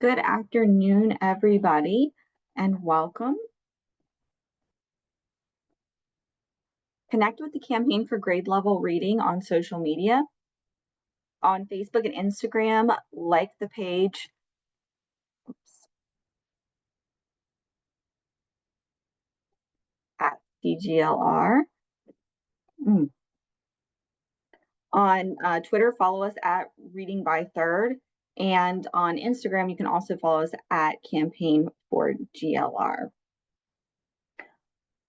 Good afternoon, everybody, and welcome. Connect with the Campaign for Grade Level Reading on social media. On Facebook and Instagram, like the page. At CGLR. On Twitter, follow us at Reading by Third. And on Instagram, you can also follow us at Campaign for GLR.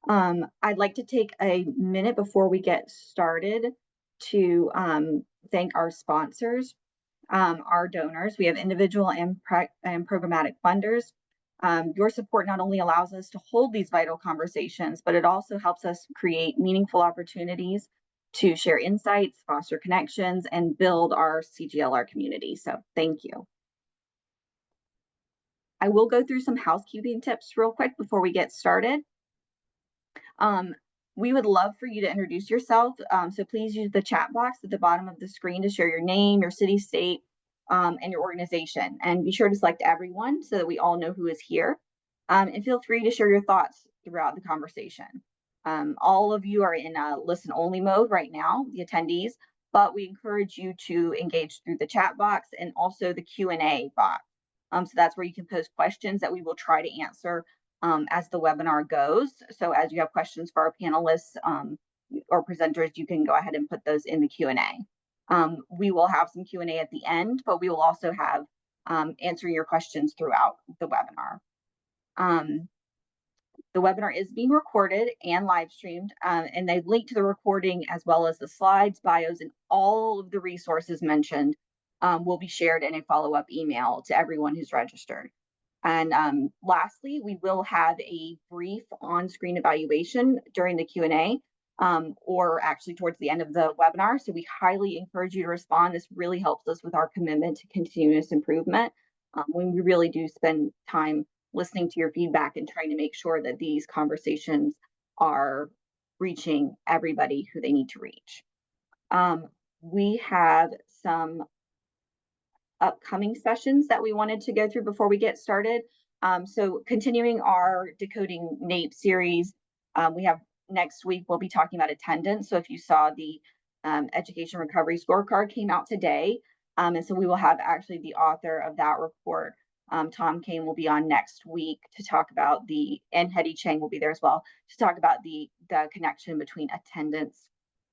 I'd like to take a minute before we get started to thank our sponsors, our donors. We have individual and programmatic funders. Your support not only allows us to hold these vital conversations, but it also helps us create meaningful opportunities to share insights, foster connections, and build our CGLR community. So thank you. I will go through some housekeeping tips real quick before we get started. We would love for you to introduce yourself. So please use the chat box at the bottom of the screen to share your name, your city, state, and your organization. And be sure to select everyone so that we all know who is here. And feel free to share your thoughts throughout the conversation. All of you are in a listen-only mode right now, the attendees, but we encourage you to engage through the chat box and also the Q&A box. So that's where you can post questions that we will try to answer as the webinar goes. So as you have questions for our panelists or presenters, you can go ahead and put those in the Q&A. We will have some Q&A at the end, but we will also have answering your questions throughout the webinar. The webinar is being recorded and live streamed, and they link to the recording as well as the slides, bios, and all of the resources mentioned will be shared in a follow-up email to everyone who's registered. And lastly, we will have a brief on-screen evaluation during the Q&A or actually towards the end of the webinar. So we highly encourage you to respond. This really helps us with our commitment to continuous improvement when we really do spend time listening to your feedback and trying to make sure that these conversations are reaching everybody who they need to reach. We have some upcoming sessions that we wanted to go through before we get started. So continuing our Decoding NAEP series, we have next week, we'll be talking about attendance. So if you saw the Education Recovery Scorecard came out today, and so we will have actually the author of that report, Tom Kane, will be on next week to talk about and Hetty Chang will be there as well, to talk about the connection between attendance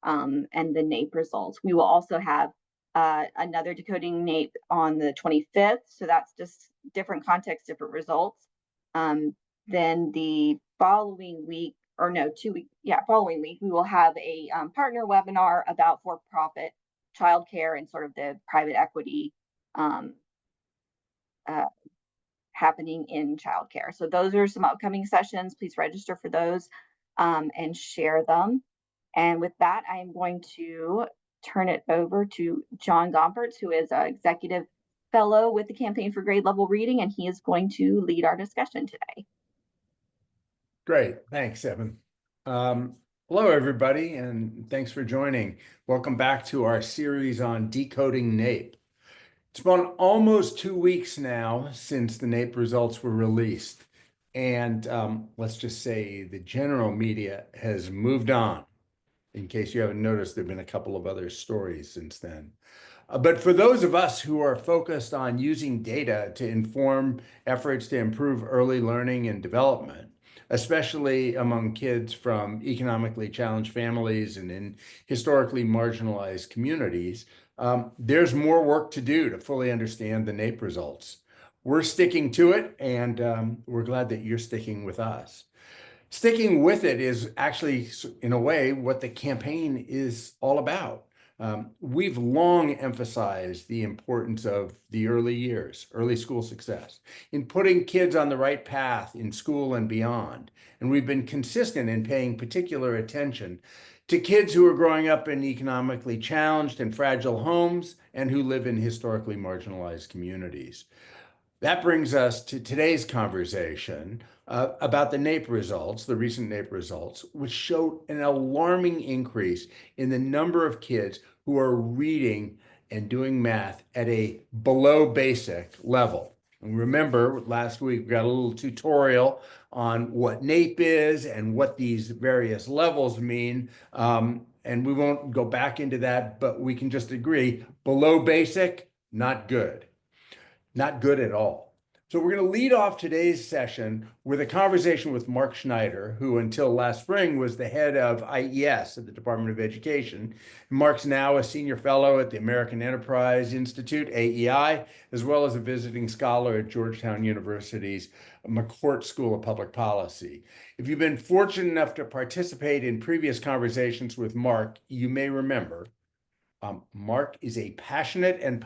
and the NAEP results. We will also have another Decoding NAEP on the 25th. So that's just different context, different results. Then the following week, or no, 2 weeks, following week, we will have a partner webinar about for-profit childcare and sort of the private equity happening in childcare. So those are some upcoming sessions. Please register for those and share them. And with that, I am going to turn it over to John Gomperts, who is an executive fellow with the Campaign for Grade Level Reading, and he is going to lead our discussion today. Great. Thanks, Evan. Hello, everybody, and thanks for joining. Welcome back to our series on Decoding NAEP. It's been almost 2 weeks now since the NAEP results were released, and let's just say the general media has moved on. In case you haven't noticed, there have been a couple of other stories since then. But for those of us who are focused on using data to inform efforts to improve early learning and development, especially among kids from economically challenged families and in historically marginalized communities, there's more work to do to fully understand the NAEP results. We're sticking to it, and we're glad that you're sticking with us. Sticking with it is actually, in a way, what the campaign is all about. We've long emphasized the importance of the early years, early school success, in putting kids on the right path in school and beyond. And we've been consistent in paying particular attention to kids who are growing up in economically challenged and fragile homes and who live in historically marginalized communities. That brings us to today's conversation about the NAEP results, the recent NAEP results, which showed an alarming increase in the number of kids who are reading and doing math at a below basic level. And remember, last week we got a little tutorial on what NAEP is and what these various levels mean. And we won't go back into that, but we can just agree, below basic, not good. Not good at all. So we're going to lead off today's session with a conversation with Mark Schneider, who until last spring was the head of IES at the Department of Education. Mark's now a senior fellow at the American Enterprise Institute, AEI, as well as a visiting scholar at Georgetown University's McCourt School of Public Policy. If you've been fortunate enough to participate in previous conversations with Mark, you may remember Mark is a passionate and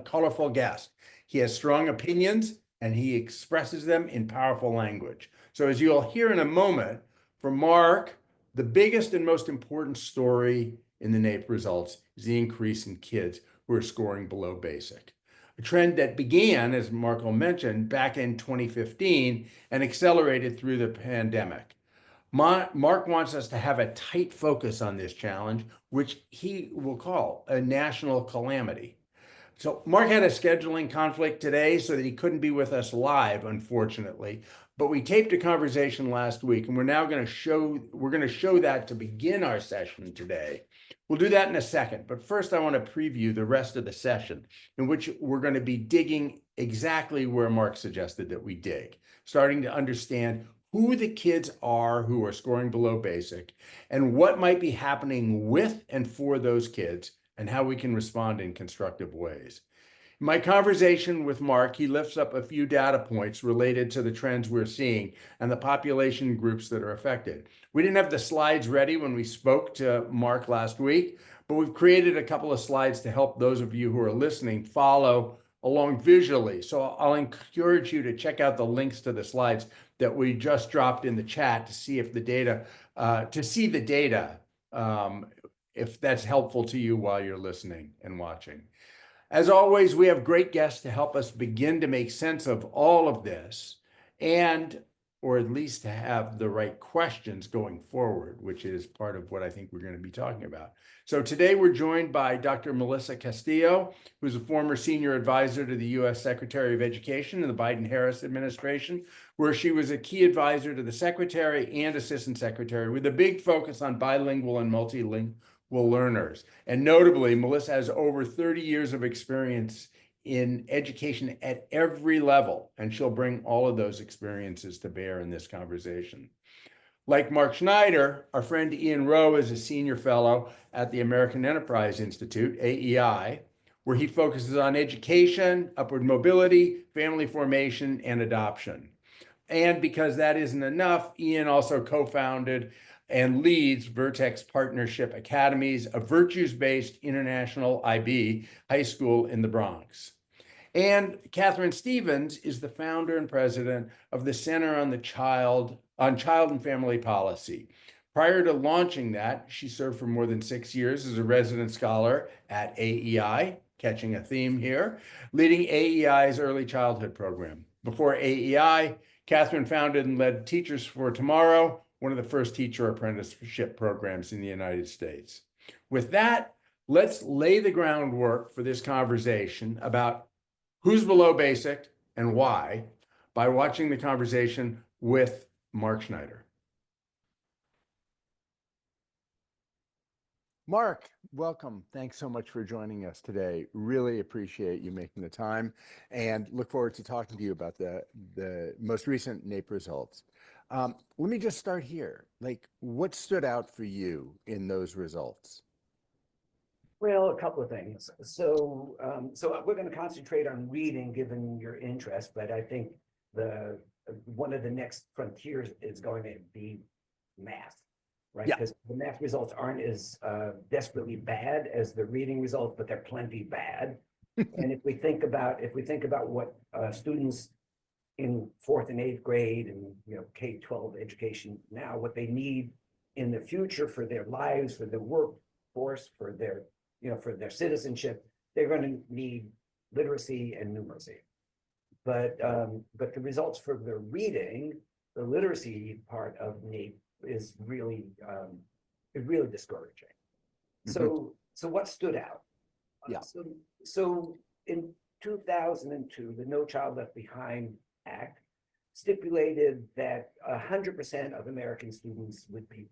colorful guest. He has strong opinions and he expresses them in powerful language. So as you'll hear in a moment, for Mark, the biggest and most important story in the NAEP results is the increase in kids who are scoring below basic. A trend that began, as Mark will mention, back in 2015 and accelerated through the pandemic. Mark wants us to have a tight focus on this challenge, which he will call a national calamity. So Mark had a scheduling conflict today so that he couldn't be with us live, unfortunately. But we taped a conversation last week, and we're going to show that to begin our session today. We'll do that in a second. But first, I want to preview the rest of the session, in which we're going to be digging exactly where Mark suggested that we dig, starting to understand who the kids are who are scoring below basic, and what might be happening with and for those kids, and how we can respond in constructive ways. In my conversation with Mark, he lifts up a few data points related to the trends we're seeing and the population groups that are affected. We didn't have the slides ready when we spoke to Mark last week, but we've created a couple of slides to help those of you who are listening follow along visually. So I'll encourage you to check out the links to the slides that we just dropped in the chat to see if the data, if that's helpful to you while you're listening and watching. As always, we have great guests to help us begin to make sense of all of this, or at least to have the right questions going forward, which is part of what I think we're going to be talking about. So today we're joined by Dr. Melissa Castillo, who's a former senior advisor to the U.S. Secretary of Education in the Biden-Harris administration, where she was a key advisor to the secretary and assistant secretary with a big focus on bilingual and multilingual learners. And notably, Melissa has over 30 years of experience in education at every level, and she'll bring all of those experiences to bear in this conversation. Like Mark Schneider, our friend Ian Rowe is a senior fellow at the American Enterprise Institute, AEI, where he focuses on education, upward mobility, family formation, and adoption. And because that isn't enough, Ian also co-founded and leads Vertex Partnership Academies, a virtues-based international IB high school in the Bronx. And Katharine Stevens is the founder and president of the Center on Child and Family Policy. Prior to launching that, she served for more than 6 years as a resident scholar at AEI, catching a theme here, leading AEI's early childhood program. Before AEI, Katharine founded and led Teachers for Tomorrow, one of the first teacher apprenticeship programs in the United States. With that, let's lay the groundwork for this conversation about who's below basic and why by watching the conversation with Mark Schneider. Mark, welcome. Thanks so much for joining us today. Really appreciate you making the time and look forward to talking to you about the most recent NAEP results. Let me just start here. Like, what stood out for you in those results? Well, a couple of things. So we're going to concentrate on reading, given your interest, but I think one of the next frontiers is going to be math, right? Because the math results aren't as desperately bad as the reading results, but they're plenty bad. And if we think about what students in 4th and 8th grade and K-12 education now, what they need in the future for their lives, for their workforce, for their citizenship, they're going to need literacy and numeracy. But the results for the reading, the literacy part of NAEP is really discouraging. So what stood out? Yeah. So in 2002, the No Child Left Behind Act stipulated that 100% of American students would be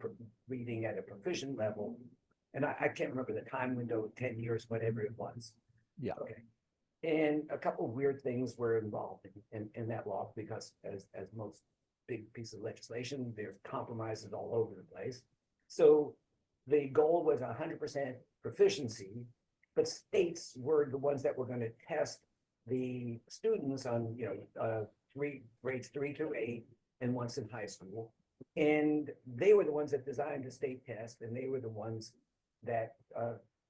reading at a proficient level. And I can't remember the time window, 10 years, whatever it was. Yeah. Okay. And a couple of weird things were involved in that law because as most big piece of legislation, there's compromises all over the place. So the goal was 100% proficiency, but states were the ones that were going to test the students on, grades 3 through 8 and once in high school. And they were the ones that designed the state test, and they were the ones that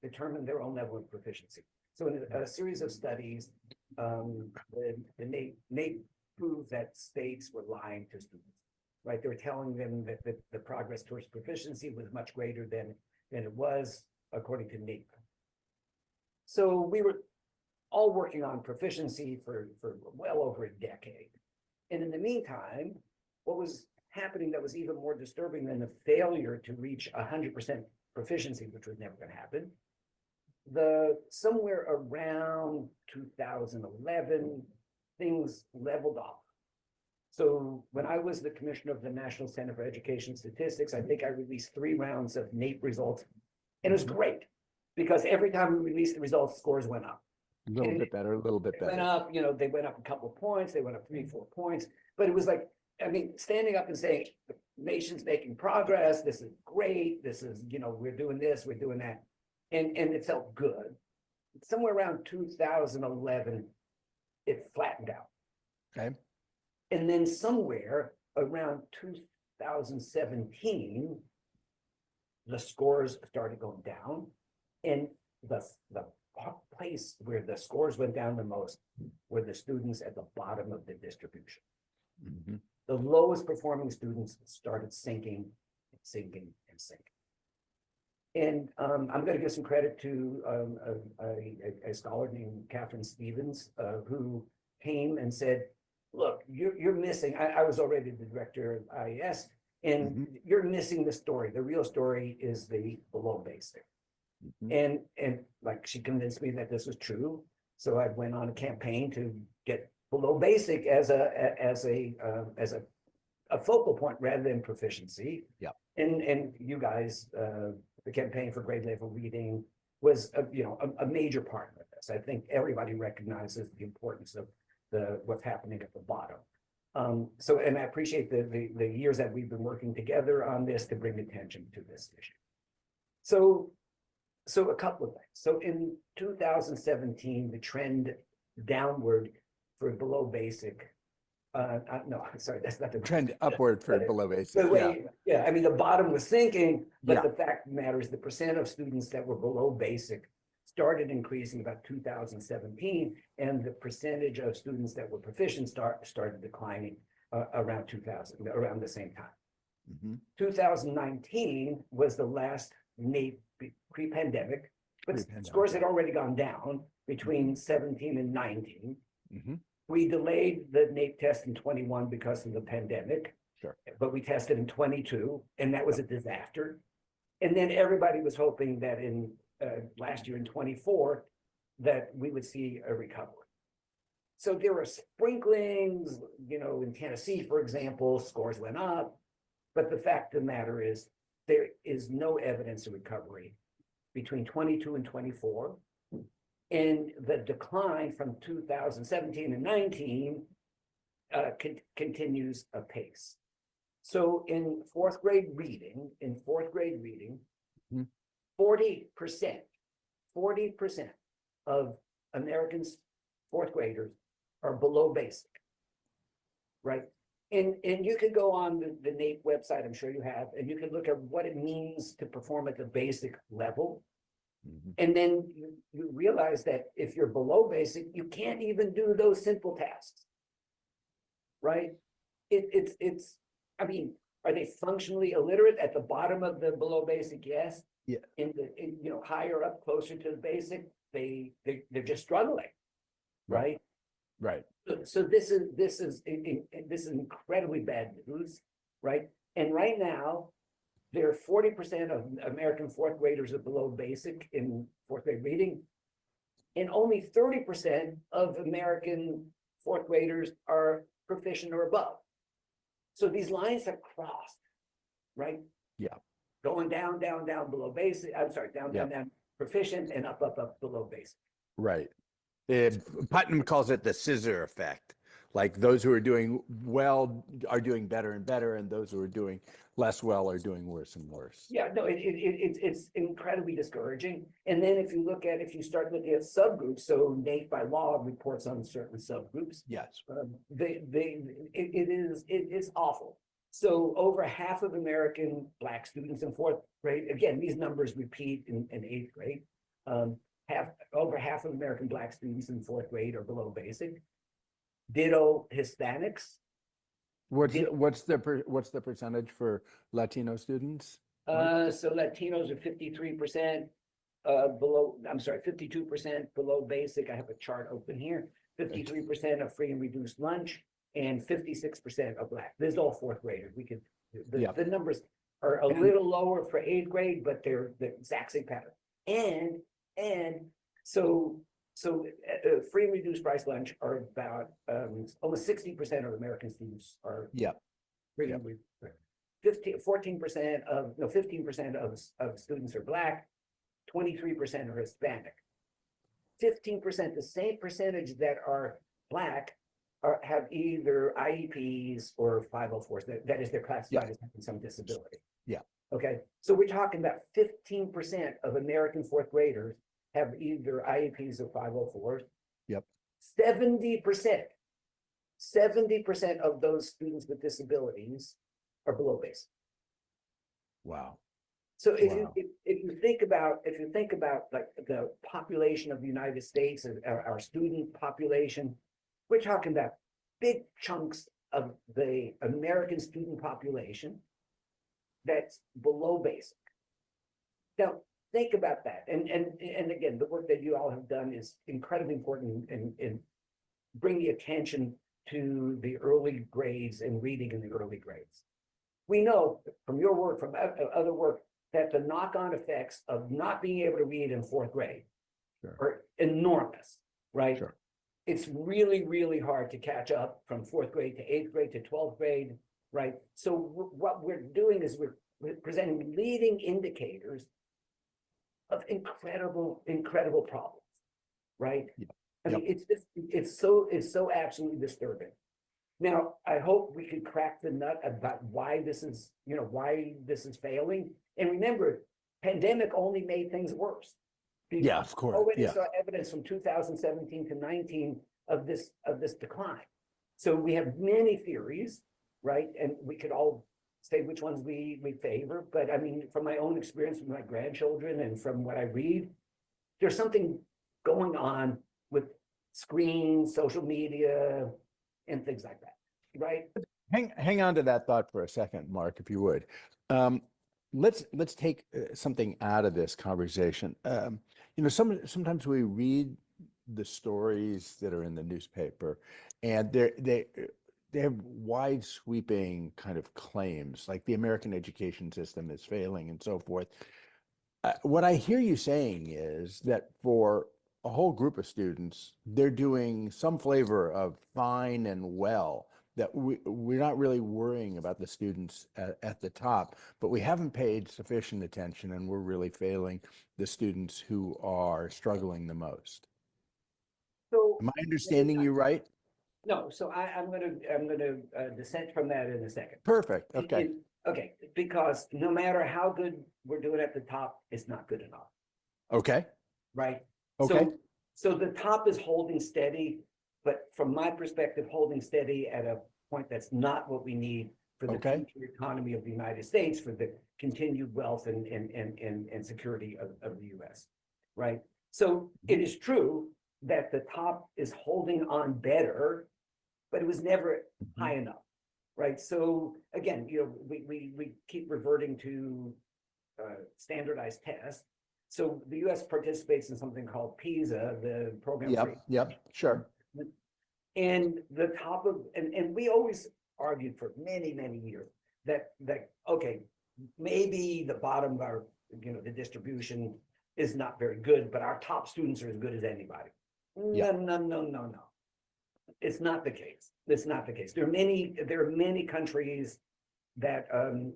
determined their own level of proficiency. So in a series of studies, the NAEP proved that states were lying to students, right? They were telling them that the progress towards proficiency was much greater than it was according to NAEP. So we were all working on proficiency for well over a decade. And in the meantime, what was happening that was even more disturbing than the failure to reach 100% proficiency, which was never going to happen, somewhere around 2011, things leveled off. So when I was the commissioner of the National Center for Education Statistics, I think I released 3 rounds of NAEP results, and it was great because every time we released the results, scores went up. A little bit better, a little bit better. Went up, they went up a couple of points, they went up 3, 4 points, but it was like, standing up and saying, the nation's making progress, this is great, this is, we're doing this, we're doing that. And it felt good. Somewhere around 2011, it flattened out. Okay. And then somewhere around 2017, the scores started going down. And the place where the scores went down the most were the students at the bottom of the distribution. Mm-hmm. The lowest performing students started sinking and sinking and sinking. And I'm going to give some credit to a scholar named Katharine Stevens, who came and said, look, you're missing, I was already the director of IES, and you're missing the story. The real story is the below basic. And like she convinced me that this was true. So I went on a campaign to get below basic as a focal point rather than proficiency. Yeah. And you guys, the campaign for grade level reading was a major part of this. I think everybody recognizes the importance of what's happening at the bottom. And I appreciate the years that we've been working together on this to bring attention to this issue. So a couple of things. So in 2017, the trend downward for below basic, no, sorry, that's not the trend upward for below basic. The bottom was sinking, but Yeah. the fact matters, the percent of students that were below basic started increasing about 2017, and the percentage of students that were proficient started declining around the same time. 2019 was the last NAEP pre-pandemic, but scores had already gone down between 17 and 19. We delayed the NAEP test in 21 because of the pandemic. Sure. But we tested in 22, and that was a disaster. And then everybody was hoping that in last year in 24, that we would see a recovery. So there were sprinklings, in Tennessee, for example, scores went up. But the fact of the matter is, there is no evidence of recovery between 22 and 24. And the decline from 2017 and 19 continues apace. So in fourth grade reading, 40% of Americans, fourth graders, are below basic, right? And you can go on the NAEP website, I'm sure you have, and you can look at what it means to perform at the basic level. And then you realize that if you're below basic, you can't even do those simple tasks, right? Are they functionally illiterate at the bottom of the below basic? Yes. Yeah. Higher up, closer to the basic, they're just struggling, right? Right. So this is incredibly bad news, right? And right now, there are 40% of American fourth graders are below basic in fourth grade reading. and only 30% of American fourth graders are proficient or above. So these lines have crossed, right? Yeah. Going down, down, down below basic. I'm sorry, down, Yeah. down, down, proficient, and up, up, up below basic. Right. Putnam calls it the scissor effect. Like those who are doing well are doing better and better, and those who are doing less well are doing worse and worse. Yeah, no, it's incredibly discouraging. And then if you start looking at subgroups, so NAEP by law reports on certain subgroups. Yes. It is awful. So over half of American Black students in fourth grade, again, these numbers repeat in eighth grade. Over half of American Black students in fourth grade are below basic. Ditto Hispanics. What's the percentage for Latino students? So Latinos are 53% below, I'm sorry, 52% below basic. I have a chart open here. 53% of free and reduced lunch and 56% of Black. This is all fourth graders. The numbers are a little lower for eighth grade, but they're the exact same pattern. And so free and reduced price lunch are about almost 60% of American students are free and reduced. 15% of students are Black, 23% are Hispanic. 15%, the same percentage that are Black, have either IEPs or 504s. That is, they're classified as having some disability. Yeah. Okay. So we're talking about 15% of American fourth graders have either IEPs or 504s. Yep. 70% of those students with disabilities are below basic. Wow. So if you think about like the population of the United States, our student population, we're talking about big chunks of the American student population that's below basic. Now think about that, and again, the work that you all have done is incredibly important in bringing attention to the early grades and reading in the early grades. We know from your work, from other work, that the knock-on effects of not being able to read in fourth grade are enormous, right? Sure. It's really, really hard to catch up from fourth grade to eighth grade to 12th grade, right? So what we're doing is we're presenting leading indicators of incredible problems, right? Yeah. I mean, it's so absolutely disturbing. Now, I hope we can crack the nut about why this is failing. And remember, pandemic only made things worse. Yeah, of course. Already saw evidence from 2017 to 19 of this decline. So we have many theories, right? And we could all say which ones we favor. But I mean, from my own experience with my grandchildren and from what I read, there's something going on with screens, social media, and things like that, right? Hang on to that thought for a second, Mark, if you would. Let's take something out of this conversation. Sometimes we read the stories that are in the newspaper, and they have wide sweeping kind of claims, like the American education system is failing and so forth. What I hear you saying is that for a whole group of students, they're doing some flavor of fine and well, that we're not really worrying about the students at the top, but we haven't paid sufficient attention, and we're really failing the students who are struggling the most. So Am I understanding you right? no, so I'm gonna dissent from that in a second. Perfect. Okay. Okay, because no matter how good we're doing at the top, it's not good enough. Okay. Right. Okay. So the top is holding steady, but from my perspective, holding steady at a point that's not what we need for the future economy of the United States, for the continued wealth and security of the US. Right. So it is true that the top is holding on better, but it was never high enough. Right. So again, we keep reverting to standardized tests. So the US participates in something called PISA, the program. Yep, sure. And the top of, and we always argued for many, many years that okay, maybe the bottom of our, the distribution is not very good, but our top students are as good as anybody. Yeah. No. It's not the case. It's not the case. There are many countries that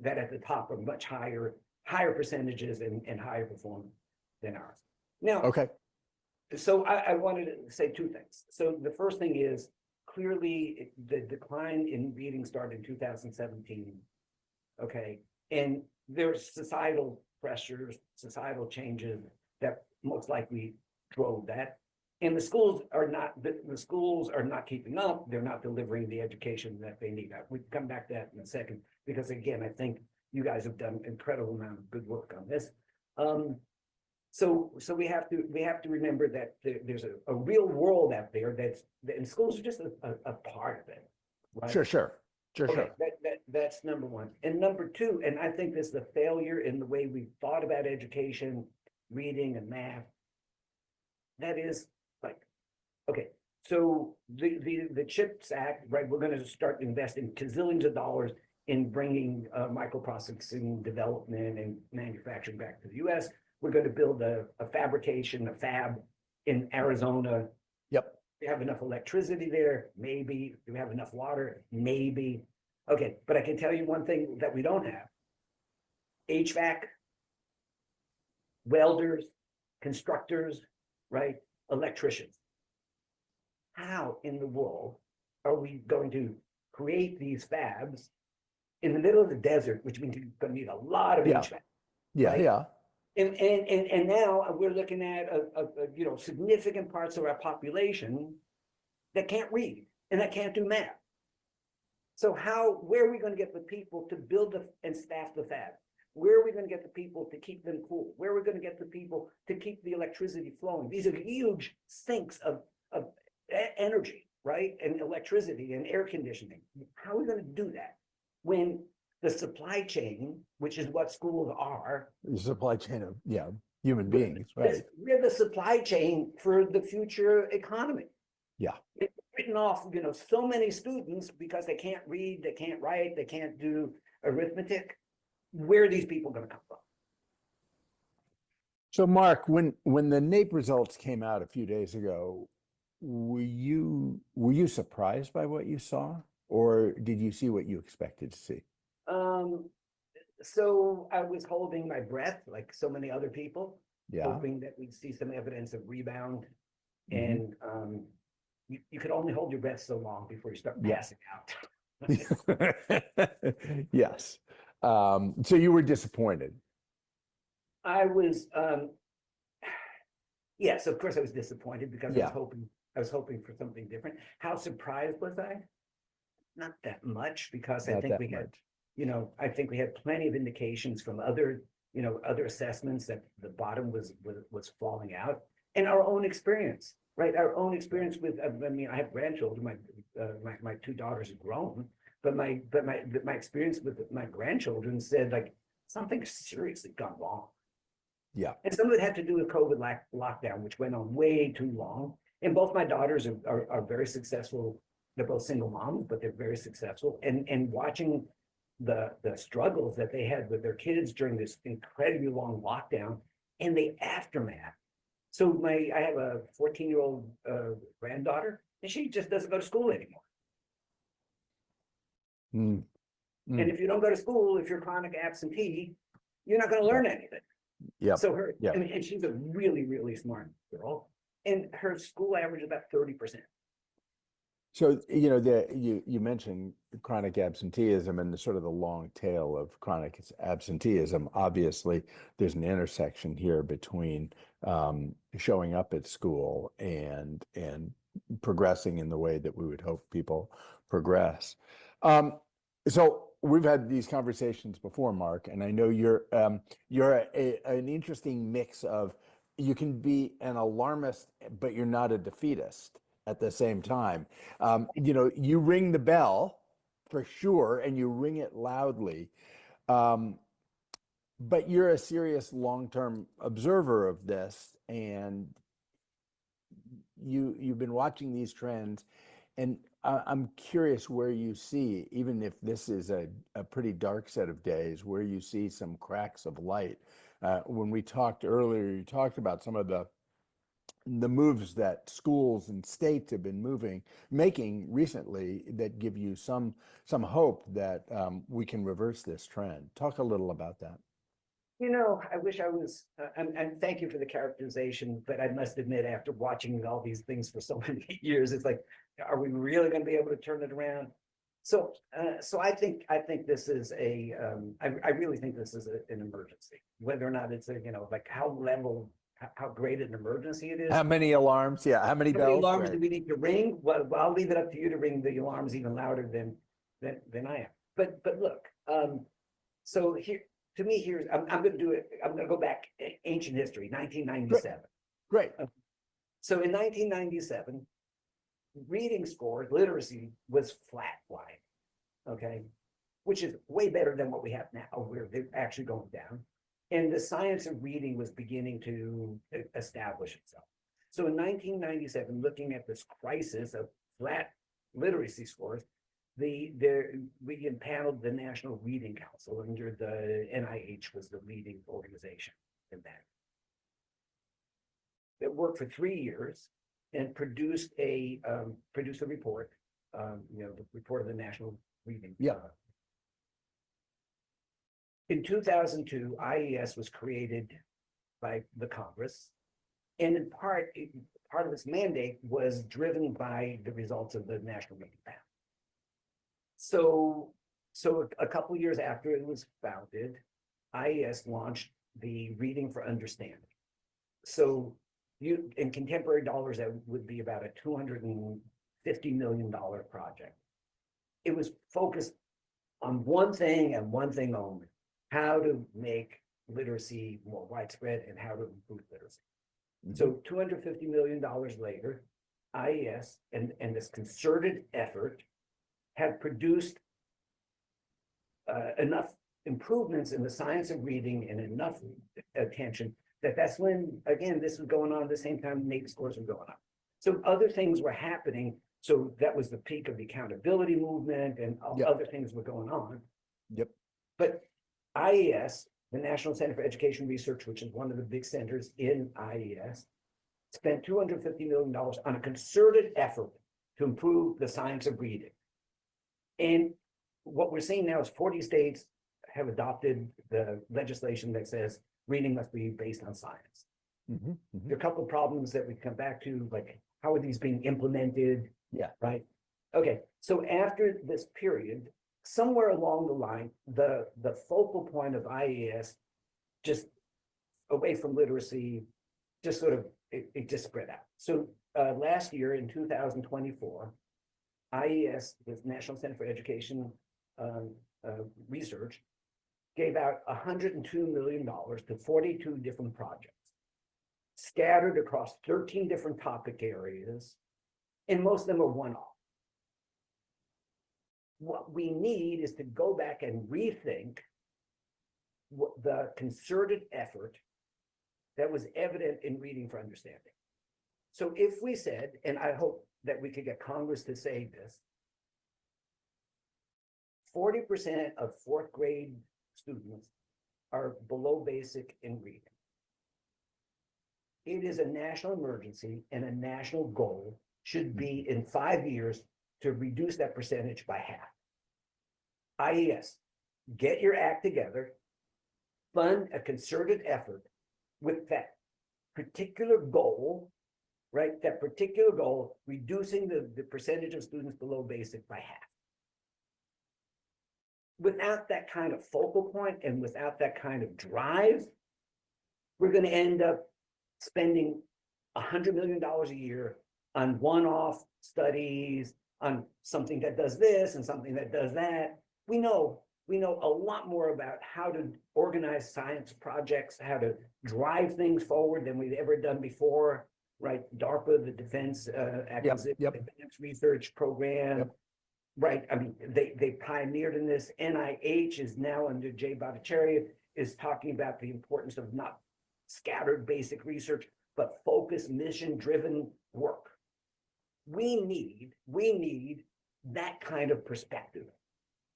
that at the top are much higher percentages and higher performing than ours. Now, Okay. so I wanted to say two things. So the first thing is clearly the decline in reading started in 2017. Okay, and there's societal pressures, societal changes that most likely drove that. And the schools are not keeping up. They're not delivering the education that they need. We can come back to that in a second, because again, I think you guys have done an incredible amount of good work on this. So we have to remember that there's a real world out there and schools are just a part of it, right? Sure. Okay, that's number one. And number two, and I think this is the failure in the way we thought about education, reading and math. That is like, okay, so the CHIPS Act, right? We're going to start investing gazillions of dollars in bringing microprocessing development and manufacturing back to the U.S. We're going to build a fab in Arizona. Yep. We have enough electricity there? Maybe. Do we have enough water? Maybe. Okay, but I can tell you one thing that we don't have. HVAC, welders, constructors, right? Electricians. How in the world are we going to create these fabs in the middle of the desert, which means you're going to need a lot of HVAC? Right? Yeah. And now we're looking at significant parts of our population that can't read and that can't do math. So where are we going to get the people to build and staff the fab? Where are we going to get the people to keep them cool? Where are we going to get the people to keep the electricity flowing? These are huge sinks of energy, right? And electricity and air conditioning. How are we going to do that when the supply chain, which is what schools are, The supply chain of human beings, right? we're the supply chain for the future economy. Yeah. It's written off, so many students because they can't read, they can't write, they can't do arithmetic. Where are these people going to come from? So, Mark, when the NAEP results came out a few days ago, were you surprised by what you saw, or did you see what you expected to see? So I was holding my breath, like so many other people, Yeah. hoping that we'd see some evidence of rebound. And you could only hold your breath so long before you start passing out. Yes. So you were disappointed. I was, yes, of course I was disappointed because I was hoping for something different. How surprised was I? Not that much, because I think we had plenty of indications from other assessments that the bottom was falling out, and our own experience, right? Our own experience with, I have grandchildren. My two daughters are grown, but my experience with my grandchildren said like something's seriously gone wrong. Yeah. And some of it had to do with COVID lockdown, which went on way too long. And both my daughters are very successful. They're both single moms, but they're very successful. And watching the struggles that they had with their kids during this incredibly long lockdown and the aftermath. So I have a 14-year-old granddaughter, and she just doesn't go to school anymore. And if you don't go to school, if you're chronic absentee, you're not going to learn anything. Yeah. So and she's a really, really smart girl, and her school average is about 30%. So, you mentioned chronic absenteeism and the sort of the long tail of chronic absenteeism. Obviously, there's an intersection here between showing up at school and progressing in the way that we would hope people progress. So we've had these conversations before, Mark, and I know you're an interesting mix of, you can be an alarmist, but you're not a defeatist at the same time. You ring the bell for sure, and you ring it loudly. But you're a serious long-term observer of this, and you've been watching these trends, and I'm curious where you see, even if this is a pretty dark set of days, where you see some cracks of light When we talked earlier, you talked about some of the moves that schools and states have been making recently that give you some hope that we can reverse this trend. Talk a little about that. I wish I was, and thank you for the characterization, but I must admit, after watching all these things for so many years, it's like, are we really going to be able to turn it around? So I think this is I really think this is an emergency, whether or not it's like how great an emergency it is. How many alarms? Yeah, how many bells? Alarms Right. do we need to ring? Well, I'll leave it up to you to ring the alarms even louder than I am. But look, so here. To me, I'm going to do it. I'm going to go back ancient history, 1997. Great. So in 1997, reading scores, literacy was flat-wide, okay, which is way better than what we have now, where they're actually going down. And the science of reading was beginning to establish itself. So in 1997, looking at this crisis of flat literacy scores, we impaneled the National Reading Council under the NIH was the leading organization in that. It worked for 3 years and produced a report, the report of the National Reading. Yeah. In 2002, IES was created by the Congress, and in part of its mandate was driven by the results of the National Reading Panel. So a couple of years after it was founded, IES launched the Reading for Understanding. So in contemporary dollars, that would be about a $250 million project. It was focused on one thing and one thing only: how to make literacy more widespread and how to improve literacy. Mm-hmm. So $250 million later, IES and this concerted effort have produced enough improvements in the science of reading and enough attention that's when, again, this was going on at the same time NAEP scores were going up. So other things were happening. So that was the peak of the accountability movement, and other things were going on. Yep. But IES, the National Center for Education Research, which is one of the big centers in IES, spent $250 million on a concerted effort to improve the science of reading. And what we're seeing now is 40 states have adopted the legislation that says reading must be based on science. Mm-hmm, mm-hmm. There are a couple of problems that we come back to, like how are these being implemented? Yeah. Right. Okay. So after this period, somewhere along the line, the focal point of IES, just away from literacy, just sort of it just spread out. So last year in 2024, IES, the National Center for Education Research, gave out $102 million to 42 different projects, scattered across 13 different topic areas, and most of them are one-off. What we need is to go back and rethink the concerted effort that was evident in Reading for Understanding. So if we said, and I hope that we could get Congress to say this, 40% of fourth grade students are below basic in reading. It is a national emergency, and a national goal should be in 5 years to reduce that percentage by half. IES, get your act together, fund a concerted effort with that particular goal, right? That particular goal, reducing the percentage of students below basic by half. Without that kind of focal point and without that kind of drive, we're going to end up spending $100 million a year on one-off studies, on something that does this and something that does that. We know a lot more about how to organize science projects, how to drive things forward than we've ever done before, right? DARPA, the Defense Acquisition Advanced Research Program. Yep. Right, I mean, they pioneered in this. NIH is now under Jay Bhattacharya is talking about the importance of not scattered basic research, but focused, mission-driven work. We need that kind of perspective.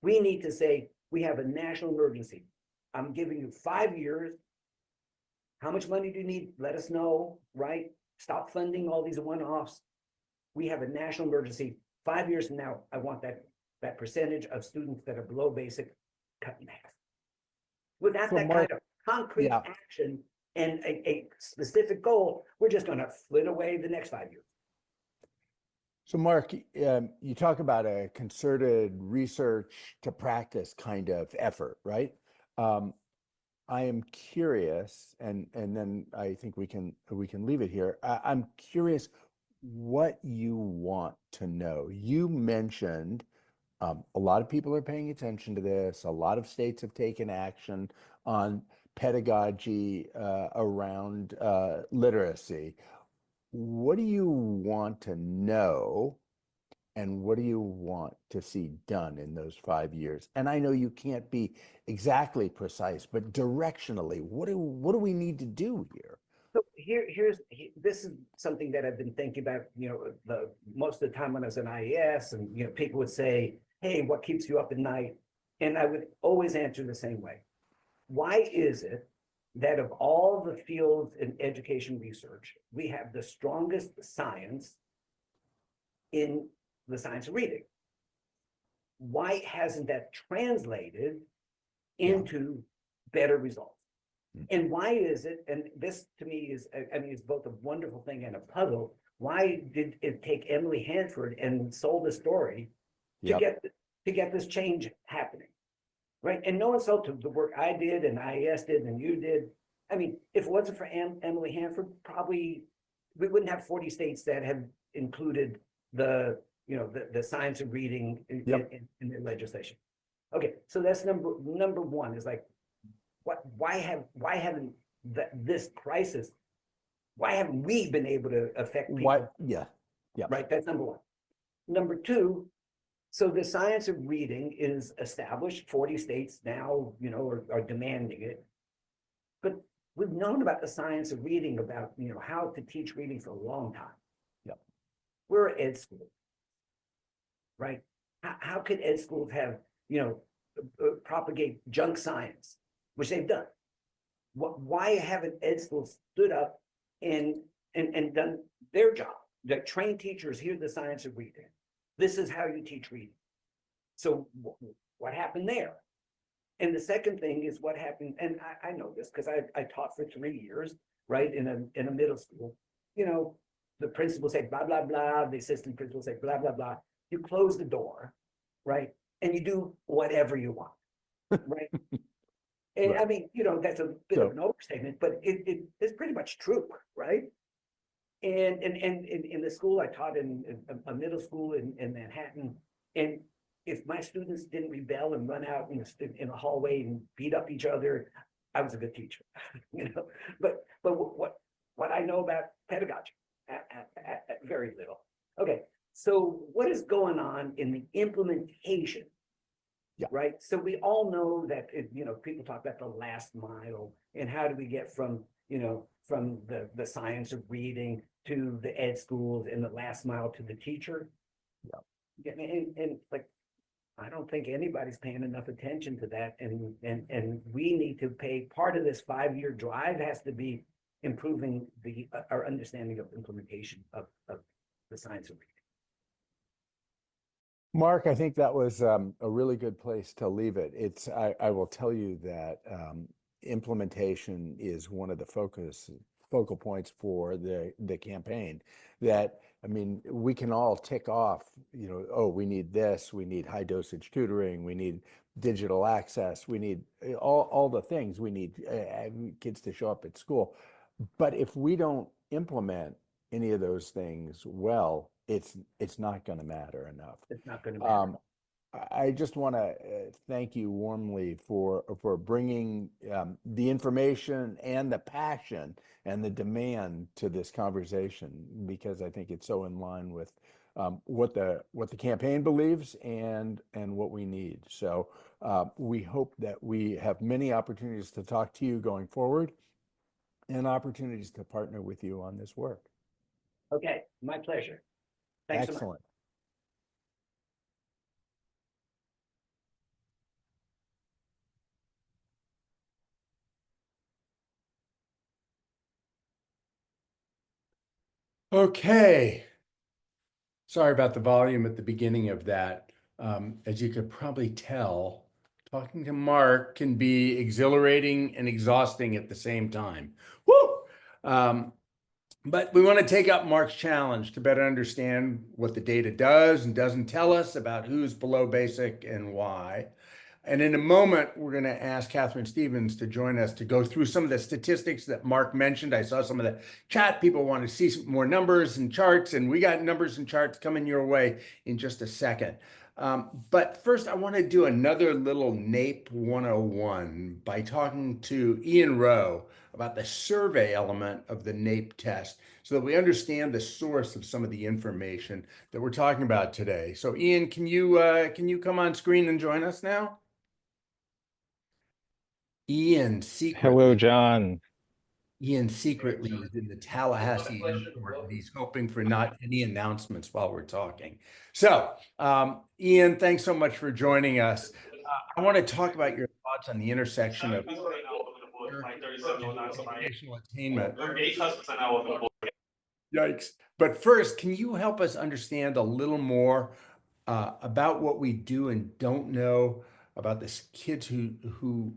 We need to say, we have a national emergency. I'm giving you 5 years How much money do you need? Let us know, right? Stop funding all these one-offs. We have a national emergency. 5 years from now, I want that percentage of students that are below basic cut in half. Without So that Mark, kind of concrete yeah. action and a specific goal, we're just going to flit away the next 5 years. So Mark, you talk about a concerted research to practice kind of effort, right? I am curious, and then I think we can leave it here. I'm curious what you want to know. You mentioned a lot of people are paying attention to this. A lot of states have taken action on pedagogy around literacy. What do you want to know, and what do you want to see done in those 5 years? And I know you can't be exactly precise, but directionally, what do we need to do here? So this is something that I've been thinking about, the most of the time when I was in IES, and people would say, hey, what keeps you up at night? And I would always answer the same way. Why is it that of all the fields in education research, we have the strongest science in the science of reading? Why hasn't that translated into better results? And why is it, and this to me is, it's both a wonderful thing and a puzzle, why did it take Emily Hanford and sold a story to get this change happening, right? And no insult to the work I did and IES did and you did. I mean, if it wasn't for Emily Hanford, probably we wouldn't have 40 states that have included the science of reading in their legislation. Okay, so that's number one, is like, why haven't this crisis, why haven't we been able to affect people? Right, that's number one. Number two, so the science of reading is established. 40 states now, are demanding it. But we've known about the science of reading, about how to teach reading for a long time. Yep. We're ed school, right? How could ed schools have propagate junk science, which they've done? Why haven't ed schools stood up and done their job? That trained teachers, here's the science of reading. This is how you teach reading. So what happened there? And the second thing is what happened, and I know this because I taught for 3 years, right, in a middle school. The principal say blah, blah, blah, the assistant principal say blah, blah, blah. You close the door, right? And you do whatever you want, right? And Right. I mean, that's a bit of an overstatement, but it's pretty much true, right? And in the school I taught, in a middle school in Manhattan, and if my students didn't rebel and run out in a hallway and beat up each other, I was a good teacher, But what I know about pedagogy, very little. Okay, so what is going on in the implementation? Yeah. Right. So we all know that people talk about the last mile, and how do we get from the science of reading to the ed schools, and the last mile to the teacher. Yeah. And like, I don't think anybody's paying enough attention to that, and we need to pay. Part of this 5-year drive has to be improving our understanding of implementation of the science of reading. Mark, I think that was a really good place to leave it. I will tell you that implementation is one of the focal points for the campaign. That, I mean, we can all tick off, oh, we need this, we need high dosage tutoring, we need digital access, we need all the things, we need kids to show up at school. But if we don't implement any of those things well, it's not going to matter enough. It's not going to matter. I just want to thank you warmly for bringing the information and the passion and the demand to this conversation, because I think it's so in line with what the campaign believes and what we need. So we hope that we have many opportunities to talk to you going forward, and opportunities to partner with you on this work. Okay, my pleasure. Thanks so much. Excellent. Okay. Sorry about the volume at the beginning of that. As you could probably tell, talking to Mark can be exhilarating and exhausting at the same time. Woo! But we want to take up Mark's challenge to better understand what the data does and doesn't tell us about who's below basic and why. And in a moment, we're going to ask Katharine Stevens to join us to go through some of the statistics that Mark mentioned. I saw some of the chat. People want to see some more numbers and charts, and we got numbers and charts coming your way in just a second. But first, I want to do another little NAEP 101 by talking to Ian Rowe about the survey element of the NAEP test so that we understand the source of some of the information that we're talking about today. So Ian, can you come on screen and join us now? Ian Hello, secretly, John. Ian secretly is in the Tallahassee airport, and he's hoping for not any announcements while we're talking. So, Ian, thanks so much for joining us. I want to talk about your thoughts on the intersection of educational attainment. Yikes. But first, can you help us understand a little more about what we do and don't know about the kids who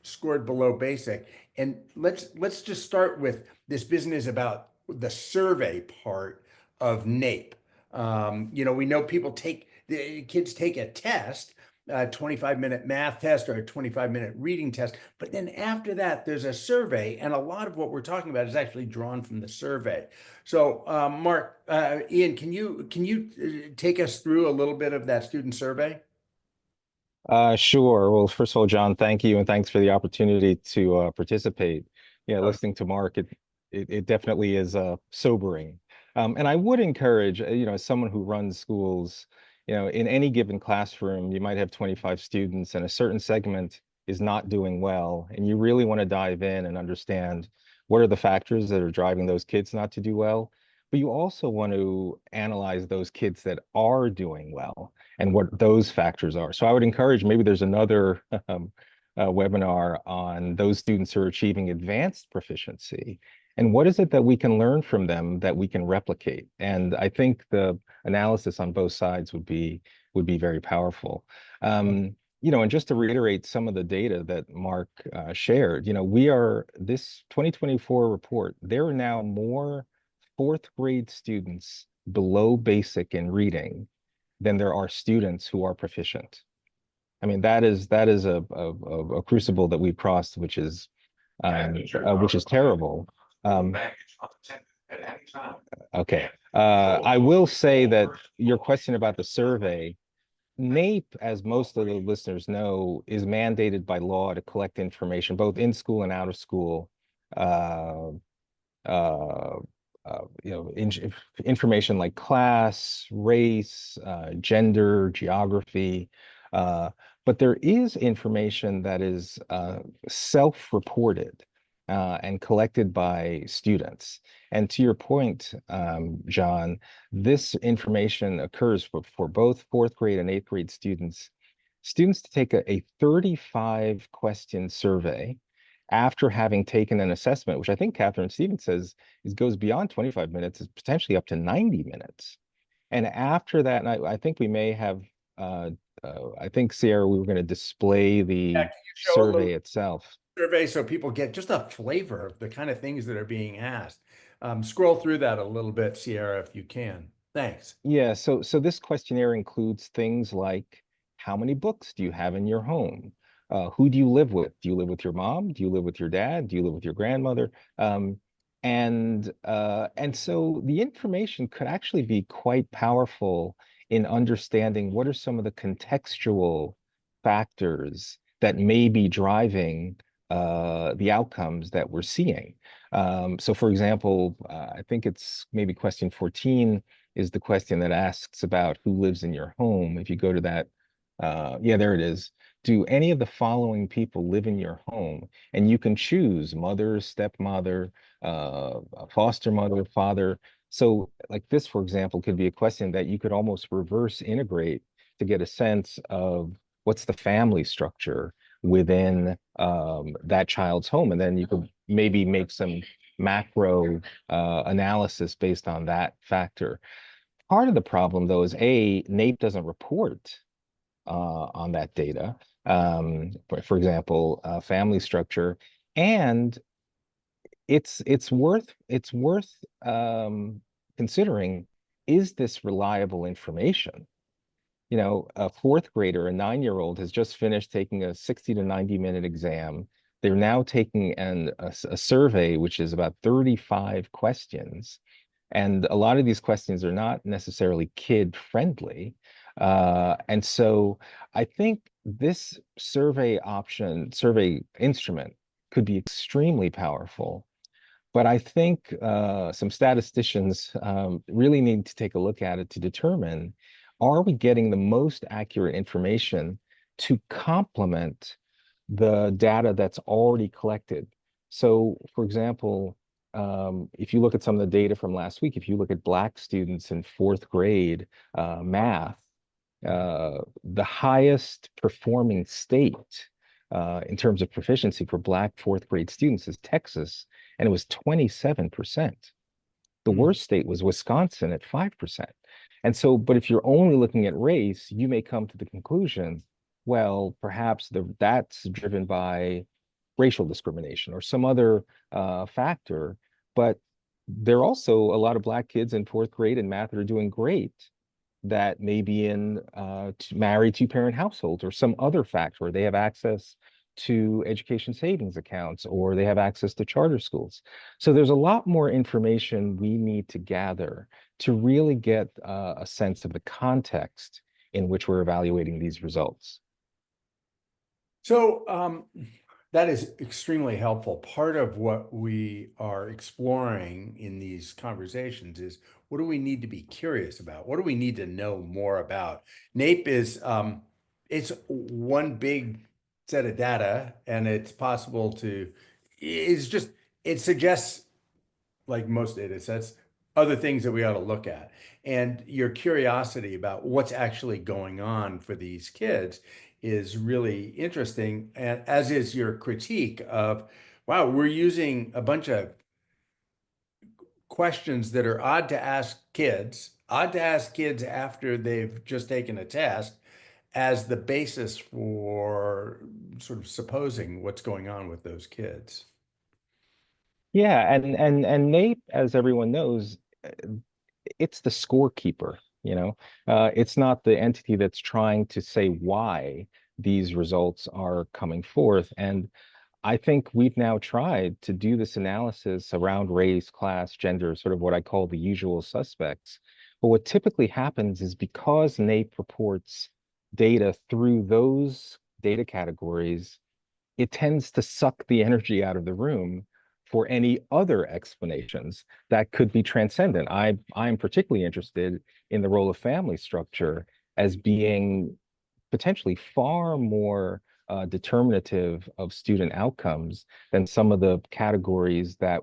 scored below basic? And let's just start with this business about the survey part of NAEP. We know the kids take a test, a 25-minute math test or a 25-minute reading test, but then after that, there's a survey, and a lot of what we're talking about is actually drawn from the survey. So, Mark, Ian, can you take us through a little bit of that student survey? Sure. Well, first of all, John, thank you, and thanks for the opportunity to participate. Yeah, Sure. listening to Mark, it definitely is sobering. And I would encourage, as someone who runs schools, in any given classroom, you might have 25 students, and a certain segment is not doing well, and you really want to dive in and understand what are the factors that are driving those kids not to do well. But you also want to analyze those kids that are doing well and what those factors are. So I would encourage, maybe there's another webinar on those students who are achieving advanced proficiency. And what is it that we can learn from them that we can replicate? And I think the analysis on both sides would be very powerful. And just to reiterate some of the data that Mark shared, this 2024 report, there are now more fourth grade students below basic in reading than there are students who are proficient. I mean, that is a crucible that we've crossed, which is terrible. Okay. I will say that your question about the survey, NAEP, as most of the listeners know, is mandated by law to collect information both in school and out of school. Uh, uh, information like class, race, gender, geography. But there is information that is self-reported and collected by students. And to your point, John, this information occurs for both fourth grade and eighth grade students. Students to take a 35 question survey after having taken an assessment, which I think Katharine Stevens says goes beyond 25 minutes, is potentially up to 90 minutes. And after that, and I think we may have, I think, Sierra, we were going to display the survey itself. Survey so people get just a flavor of the kind of things that are being asked. Scroll through that a little bit, Sierra, if you can. Thanks. Yeah, so this questionnaire includes things like, how many books do you have in your home? Who do you live with? Do you live with your mom? Do you live with your dad? Do you live with your grandmother? And so the information could actually be quite powerful in understanding what are some of the contextual factors that may be driving the outcomes that we're seeing. So for example, I think it's maybe question 14 is the question that asks about who lives in your home. If you go to that, yeah, there it is. Do any of the following people live in your home? And you can choose mother, stepmother, foster mother, father. So like this, for example, could be a question that you could almost reverse integrate to get a sense of what's the family structure within that child's home. And then you could maybe make some macro analysis based on that factor. Part of the problem, though, is NAEP doesn't report on that data. For example, family structure, and it's worth considering, is this reliable information? You know, a fourth grader, a 9-year-old, has just finished taking a 60 to 90-minute exam. They're now taking a survey, which is about 35 questions. And a lot of these questions are not necessarily kid friendly. And so I think this survey instrument could be extremely powerful. But I think some statisticians really need to take a look at it to determine, are we getting the most accurate information to complement the data that's already collected? So, for example, if you look at some of the data from last week, if you look at Black students in fourth grade math, the highest performing state in terms of proficiency for Black fourth grade students is Texas, and it was 27%. The worst state was Wisconsin at 5%. And so, but if you're only looking at race, you may come to the conclusion, well, perhaps that's driven by racial discrimination or some other factor. But there are also a lot of Black kids in fourth grade in math that are doing great, that may be in married two-parent households or some other factor, or they have access to education savings accounts, or they have access to charter schools. So there's a lot more information we need to gather to really get a sense of the context in which we're evaluating these results. So that is extremely helpful. Part of what we are exploring in these conversations is, what do we need to be curious about? What do we need to know more about? NAEP is it's one big set of data, and it's possible to, it suggests, like most data sets, other things that we ought to look at. And your curiosity about what's actually going on for these kids is really interesting, and as is your critique of, wow, we're using a bunch of questions that are odd to ask kids after they've just taken a test, as the basis for sort of supposing what's going on with those kids. Yeah, and NAEP, as everyone knows, it's the scorekeeper, you know. It's not the entity that's trying to say why these results are coming forth. And I think we've now tried to do this analysis around race, class, gender, sort of what I call the usual suspects. But what typically happens is, because NAEP reports data through those data categories, it tends to suck the energy out of the room for any other explanations that could be transcendent. I'm particularly interested in the role of family structure as being potentially far more determinative of student outcomes than some of the categories that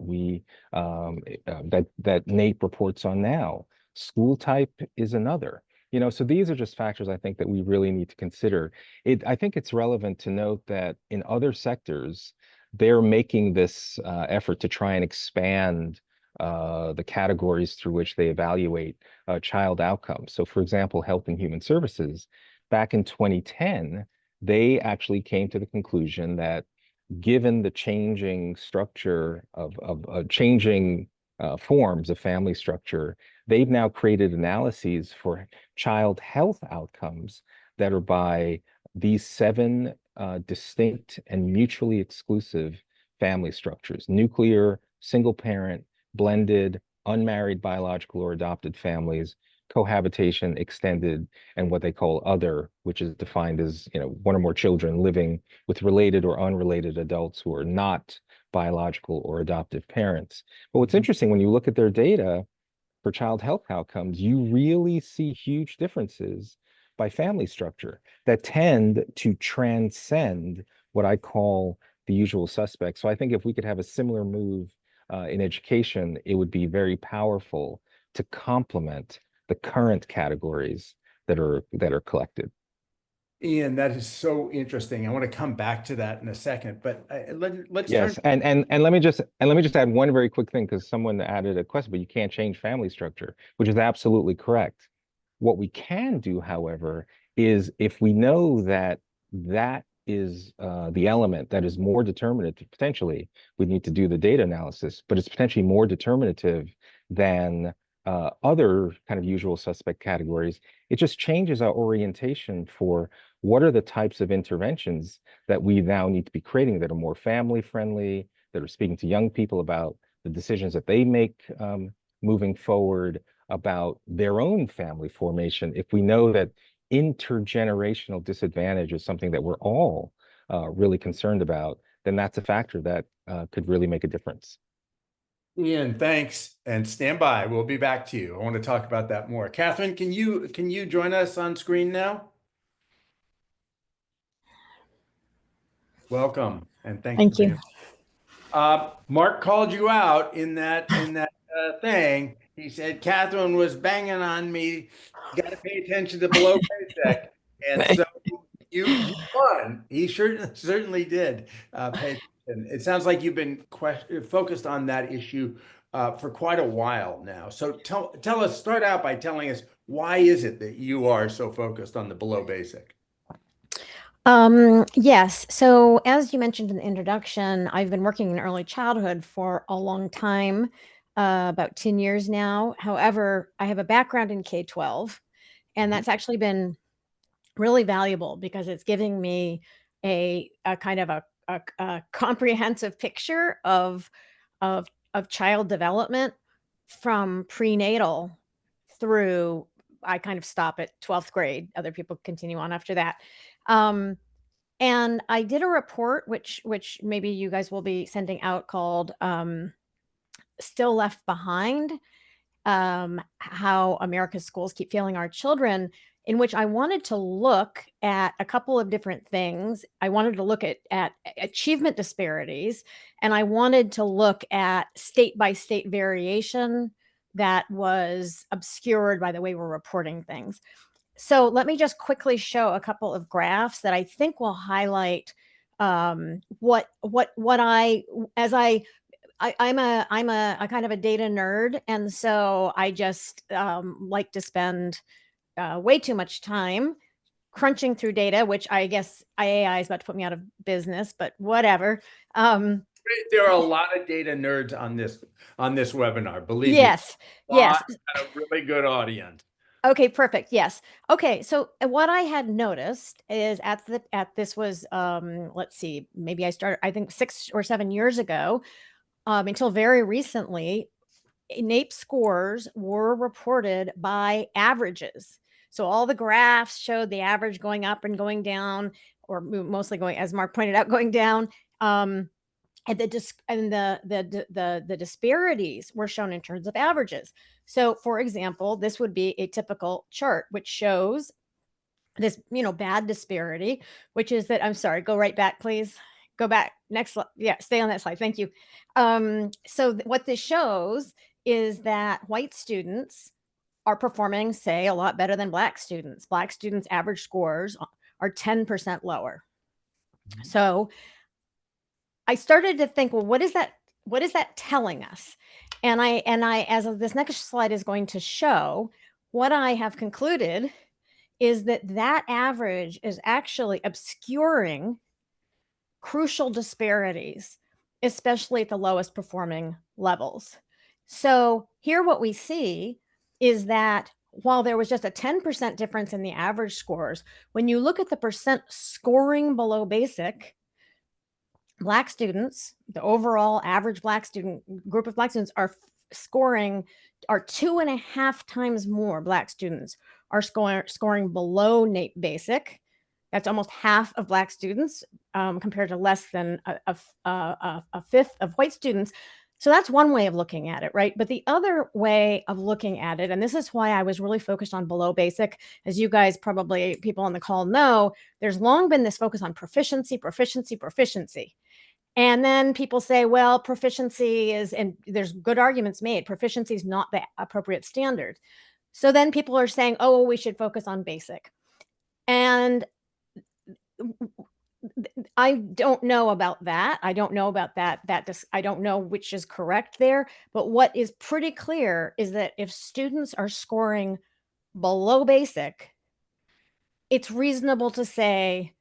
that NAEP reports on now. School type is another. You know, so these are just factors I think that we really need to consider. I think it's relevant to note that in other sectors, they're making this effort to try and expand the categories through which they evaluate child outcomes. So, for example, Health and Human Services, back in 2010, they actually came to the conclusion that, given the changing structure of changing forms of family structure, they've now created analyses for child health outcomes that are by these 7 distinct and mutually exclusive family structures: nuclear, single parent, blended, unmarried biological or adopted families, cohabitation, extended, and what they call other, which is defined as, you know, one or more children living with related or unrelated adults who are not biological or adoptive parents. But what's interesting, when you look at their data for child health outcomes, you really see huge differences by family structure that tend to transcend what I call the usual suspects. So I think if we could have a similar move in education, it would be very powerful to complement the current categories that are collected. Ian, that is so interesting. I want to come back to that in a second, but let's turn. Yes, and let me just add one very quick thing because someone added a question, but you can't change family structure, which is absolutely correct. What we can do, however, is if we know that that is the element that is more determinative, potentially, we need to do the data analysis, but it's potentially more determinative than other kind of usual suspect categories. It just changes our orientation for what are the types of interventions that we now need to be creating that are more family friendly, that are speaking to young people about the decisions that they make moving forward, about their own family formation. If we know that intergenerational disadvantage is something that we're all really concerned about, then that's a factor that could really make a difference. Ian, thanks, and stand by. We'll be back to you. I want to talk about that more. Katharine, can you join us on screen now? Welcome, and thank Thank you. Mark called you out in that thing. He said Katharine was banging on me. You got to pay attention to below basic, and so you won. He certainly did pay attention. It sounds like you've been focused on that issue for quite a while now. So tell us. Start out by telling us why is it that you are so focused on the below basic? Yes. So as you mentioned in the introduction, I've been working in early childhood for a long time, about 10 years now. However, I have a background in K-12, and that's actually been really valuable because it's giving me a kind of a comprehensive picture of child development from prenatal through. I kind of stop at 12th grade. Other people continue on after that. And I did a report, which maybe you guys will be sending out, called Still Left Behind, how America's schools keep failing our children, in which I wanted to look at a couple of different things. I wanted to look at achievement disparities, and I wanted to look at state by state variation that was obscured by the way we're reporting things. So let me just quickly show a couple of graphs that I think will highlight what I, as I'm a kind of a data nerd, and so I just like to spend way too much time crunching through data, which I guess IAI is about to put me out of business, but whatever. There are a lot of data nerds on this webinar. Believe me, Yes, yes. a really good audience. Okay, perfect. Yes. Okay, so what I had noticed is this was let's see, maybe I started, I think 6 or 7 years ago, until very recently, NAEP scores were reported by averages. So all the graphs showed the average going up and going down, or mostly going, as Mark pointed out, going down. And the disparities were shown in terms of averages. So, for example, this would be a typical chart which shows this, bad disparity, which is that, I'm sorry, go right back, please. Go back. Next slide. Yeah, stay on that slide. Thank you. So what this shows is that white students are performing, say, a lot better than Black students. Black students' average scores are 10% lower. So I started to think, well, what is that telling us? And I, as this next slide is going to show, what I have concluded is that average is actually obscuring crucial disparities, especially at the lowest performing levels. So here what we see is that while there was just a 10% difference in the average scores, when you look at the percent scoring below basic, Black students, the overall average Black student group of Black students are 2.5 times more. Black students are scoring below NAEP basic. That's almost half of Black students, compared to less than a fifth of white students. So that's one way of looking at it, right? But the other way of looking at it, and this is why I was really focused on below basic, as you guys probably, people on the call know, there's long been this focus on proficiency. And then people say, well, proficiency is, and there's good arguments made, proficiency is not the appropriate standard. So then people are saying, oh, we should focus on basic. And I don't know about that. I don't know about that. I don't know which is correct there. But what is pretty clear is that if students are scoring below basic, it's reasonable to say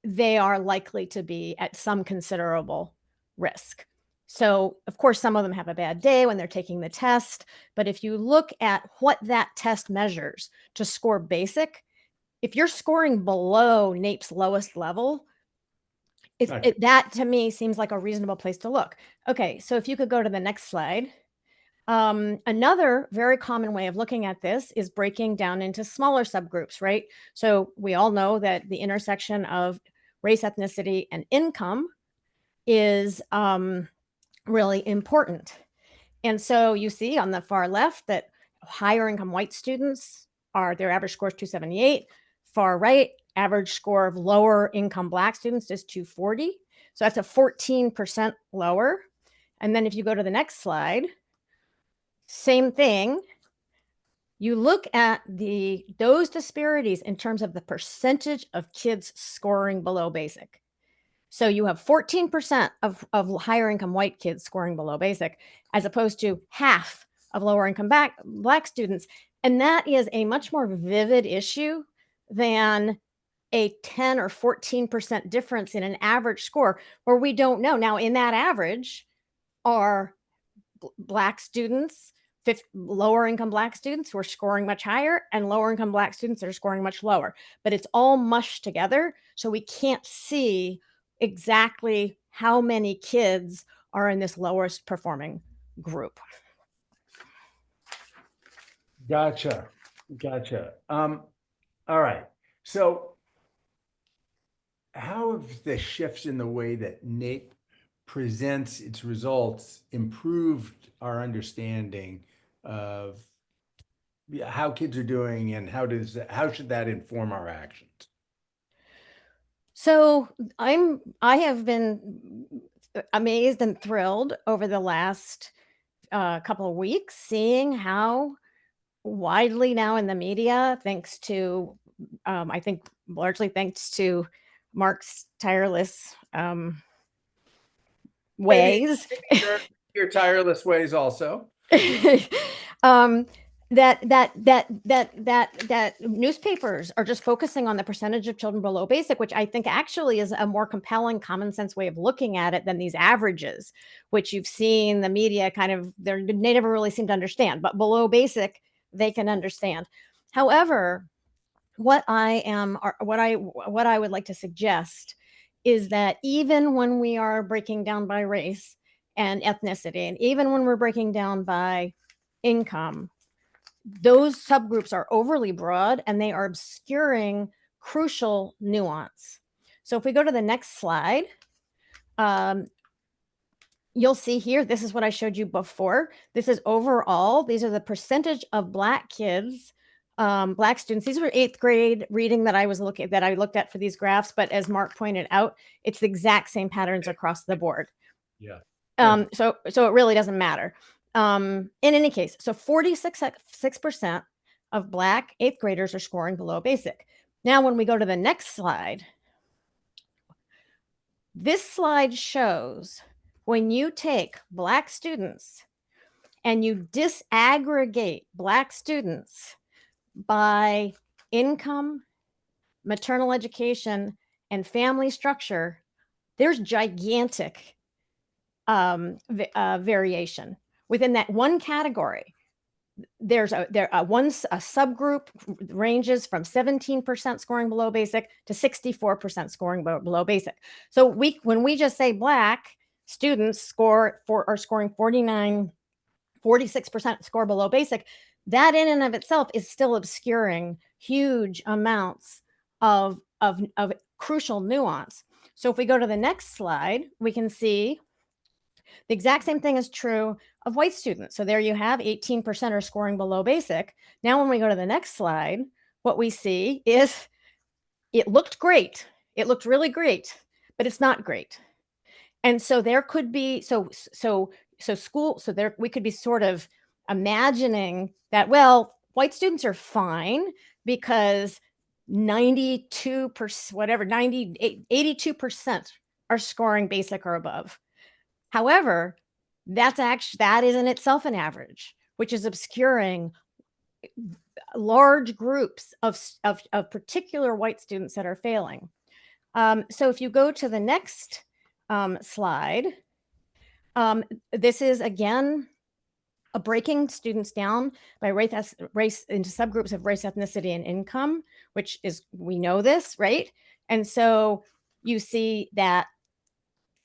they are likely to be at some considerable risk. So, of course, some of them have a bad day when they're taking the test. But if you look at what that test measures to score basic, if you're scoring below NAEP's lowest level, Gotcha. that to me seems like a reasonable place to look. Okay, so if you could go to the next slide. Another very common way of looking at this is breaking down into smaller subgroups, right? So we all know that the intersection of race, ethnicity, and income is really important. And so you see on the far left that higher income white students their average score is 278. Far right, average score of lower income Black students is 240. So that's a 14% lower. And then if you go to the next slide, same thing. You look at those disparities in terms of the percentage of kids scoring below basic. So you have 14% of higher income white kids scoring below basic, as opposed to half of lower income Black students. And that is a much more vivid issue than a 10 or 14% difference in an average score where we don't know. Now, in that average are Black students, lower income Black students who are scoring much higher, and lower income Black students that are scoring much lower. But it's all mushed together, so we can't see exactly how many kids are in this lowest performing group. Gotcha. All right. So how have the shifts in the way that NAEP presents its results improved our understanding of how kids are doing, and how should that inform our actions? So I have been amazed and thrilled over the last couple of weeks, seeing how widely now in the media, thanks to I think largely thanks to Mark's tireless ways. Maybe your tireless ways also. That newspapers are just focusing on the percentage of children below basic, which I think actually is a more compelling common sense way of looking at it than these averages, which you've seen the media they never really seem to understand, but below basic, they can understand. However, what I would like to suggest is that even when we are breaking down by race and ethnicity, and even when we're breaking down by income, those subgroups are overly broad and they are obscuring crucial nuance. So if we go to the next slide, you'll see here, this is what I showed you before. This is overall. These are the percentage of Black kids, Black students. These were 8th grade reading that I looked at for these graphs. But as Mark pointed out, it's the exact same patterns across the board. Yeah. So it really doesn't matter. In any case, so 46% of Black 8th graders are scoring below basic. Now, when we go to the next slide, this slide shows when you take Black students and you disaggregate Black students by income, maternal education, and family structure, there's gigantic variation. Within that one category, there's a subgroup ranges from 17% scoring below basic to 64% scoring below basic. So when we just say Black students are scoring 46% score below basic, that in and of itself is still obscuring huge amounts of crucial nuance. So if we go to the next slide, we can see the exact same thing is true of white students. So there you have 18% are scoring below basic. Now, when we go to the next slide, what we see is it looked great. It looked really great, but it's not great. And so there could be, we could be sort of imagining that, well, white students are fine because 92%, whatever, 82% are scoring basic or above. However, that is in itself an average, which is obscuring large groups of particular white students that are failing. So if you go to the next slide, this is again breaking students down by race into subgroups of race, ethnicity, and income, which is, we know this, right? And so you see that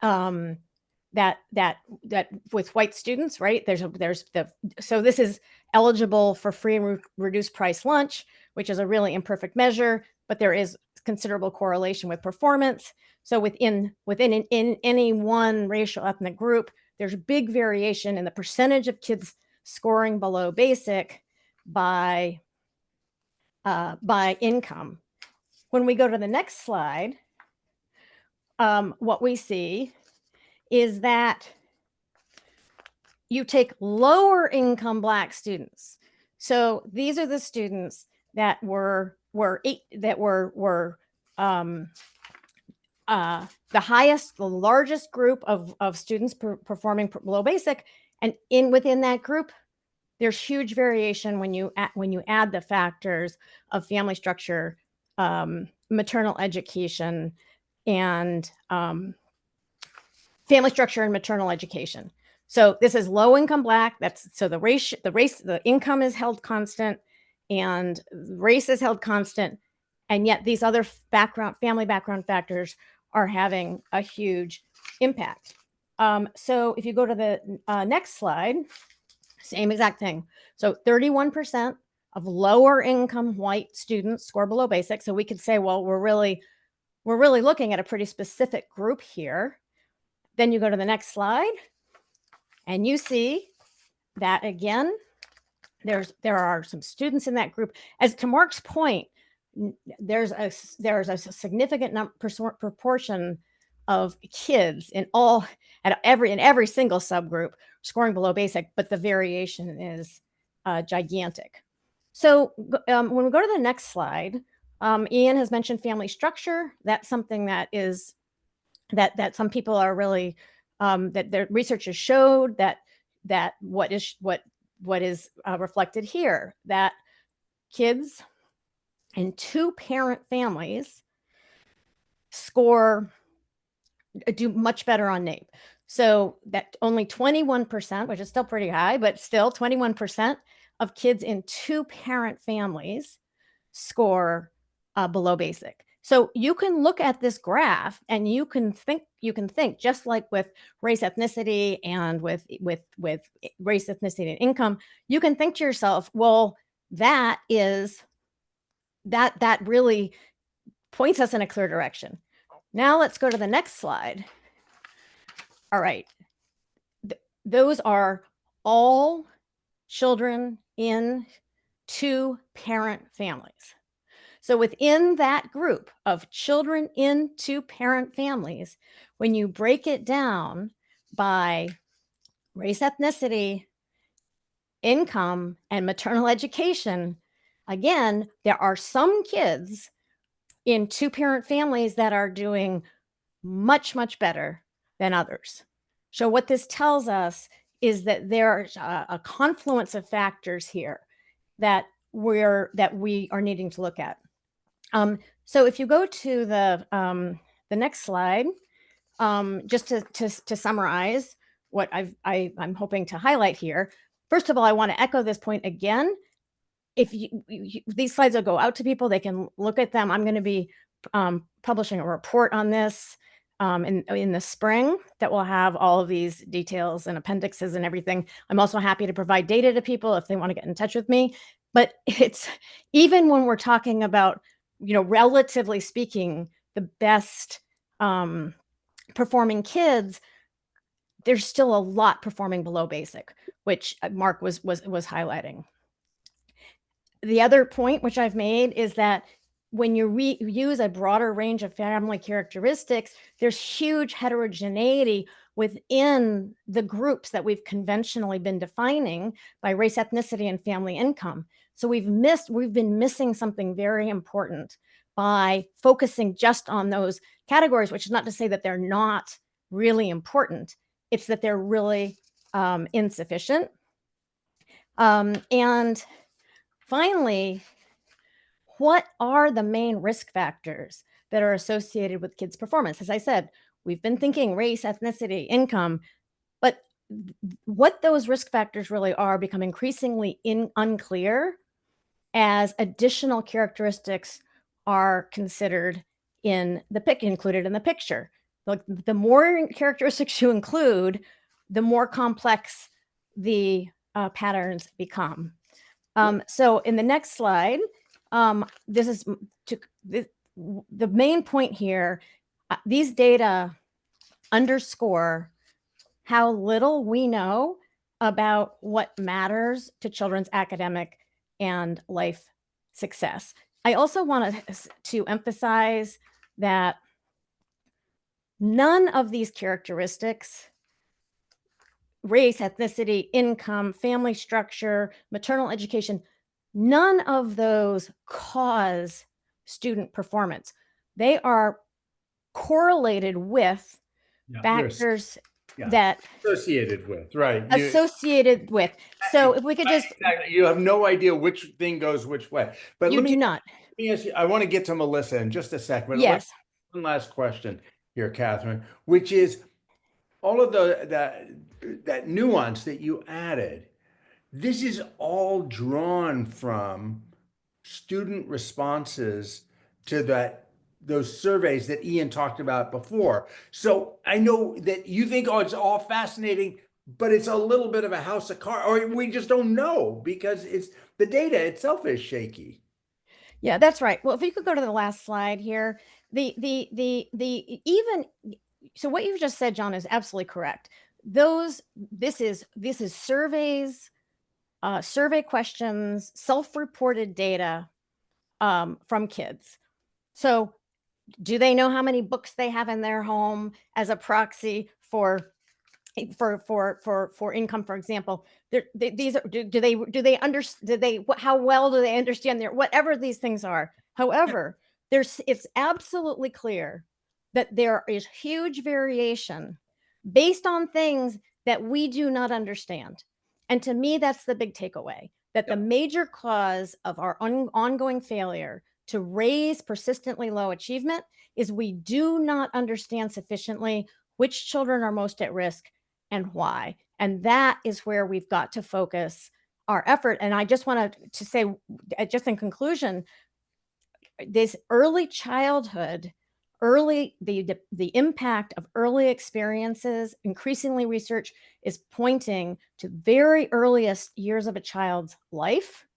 that with white students, right? So this is eligible for free and reduced price lunch, which is a really imperfect measure, but there is considerable correlation with performance. So within any one racial ethnic group, there's big variation in the percentage of kids scoring below basic by income. When we go to the next slide, what we see is that you take lower income Black students. So these are the students that were the highest, the largest group of students performing below basic, and within that group, there's huge variation when you add the factors of family structure, maternal education, and family structure and maternal education. So this is low income Black. The income is held constant, and race is held constant, and yet these other family background factors are having a huge impact. So if you go to the next slide, same exact thing. So 31% of lower income white students score below basic. So we could say, well, we're really looking at a pretty specific group here. Then you go to the next slide, and you see that again, there are some students in that group. As to Mark's point, there's a significant proportion of kids in every single subgroup scoring below basic, but the variation is gigantic. So when we go to the next slide, Ian has mentioned family structure. That's something that is that some people are really that their research has showed that what is reflected here, that kids in two-parent families do much better on NAEP. So that only 21%, which is still pretty high, but still 21% of kids in two-parent families score below basic. So you can look at this graph and you can think just like with race, ethnicity, and with race, ethnicity, and income, you can think to yourself, well, that really points us in a clear direction. Now let's go to the next slide. All right. Those are all children in two-parent families. So within that group of children in two-parent families, when you break it down by race, ethnicity, income, and maternal education, again, there are some kids in two-parent families that are doing much, much better than others. So what this tells us is that there's a confluence of factors here that we are needing to look at. So if you go to the next slide, just to summarize what I'm hoping to highlight here. First of all, I want to echo this point again. If these slides will go out to people, they can look at them. I'm going to be publishing a report on this in the spring that will have all of these details and appendixes and everything. I'm also happy to provide data to people if they want to get in touch with me. But it's even when we're talking about, relatively speaking, the best performing kids, there's still a lot performing below basic, which Mark was highlighting. The other point which I've made is that when you use a broader range of family characteristics, there's huge heterogeneity within the groups that we've conventionally been defining by race, ethnicity, and family income. So we've been missing something very important by focusing just on those categories, which is not to say that they're not really important. It's that they're really insufficient. And finally, what are the main risk factors that are associated with kids' performance? As I said, we've been thinking race, ethnicity, income, but what those risk factors really are become increasingly unclear as additional characteristics are considered included in the picture. Like, the more characteristics you include, the more complex the patterns become. So in the next slide, this is the main point here. These data underscore how little we know about what matters to children's academic and life success. I also want to emphasize that none of these characteristics, race, ethnicity, income, family structure, maternal education, none of those cause student performance. They are correlated with factors that associated with, right? Associated with. So if we could just, you have no idea which thing goes which way. But you do not. Let me ask you, I want to get to Melissa in just a second. Yes. One last question here, Katharine, which is all of that nuance that you added. This is all drawn from student responses to those surveys that Ian talked about before. So I know that you think, oh, it's all fascinating, but it's a little bit of a house of cards, or we just don't know because the data itself is shaky. Yeah, that's right. Well, if you could go to the last slide here, so what you've just said, John, is absolutely correct. This is surveys, survey questions, self-reported data from kids. So do they know how many books they have in their home as a proxy for income, for example? How well do they understand whatever these things are? However, it's absolutely clear that there is huge variation based on things that we do not understand. And to me, that's the big takeaway, that the major cause of our ongoing failure to raise persistently low achievement is we do not understand sufficiently which children are most at risk and why. And that is where we've got to focus our effort. And I just wanted to say, just in conclusion, this early childhood, the impact of early experiences, increasingly research is pointing to very earliest years of a child's life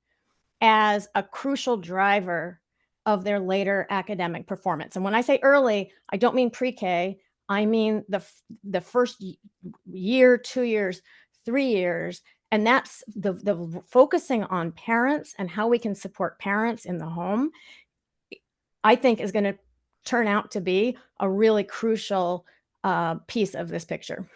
as a crucial driver of their later academic performance. And when I say early, I don't mean pre-K. I mean the first year, 2 years, 3 years. And that's the focusing on parents and how we can support parents in the home, I think, is going to turn out to be a really crucial piece of this picture.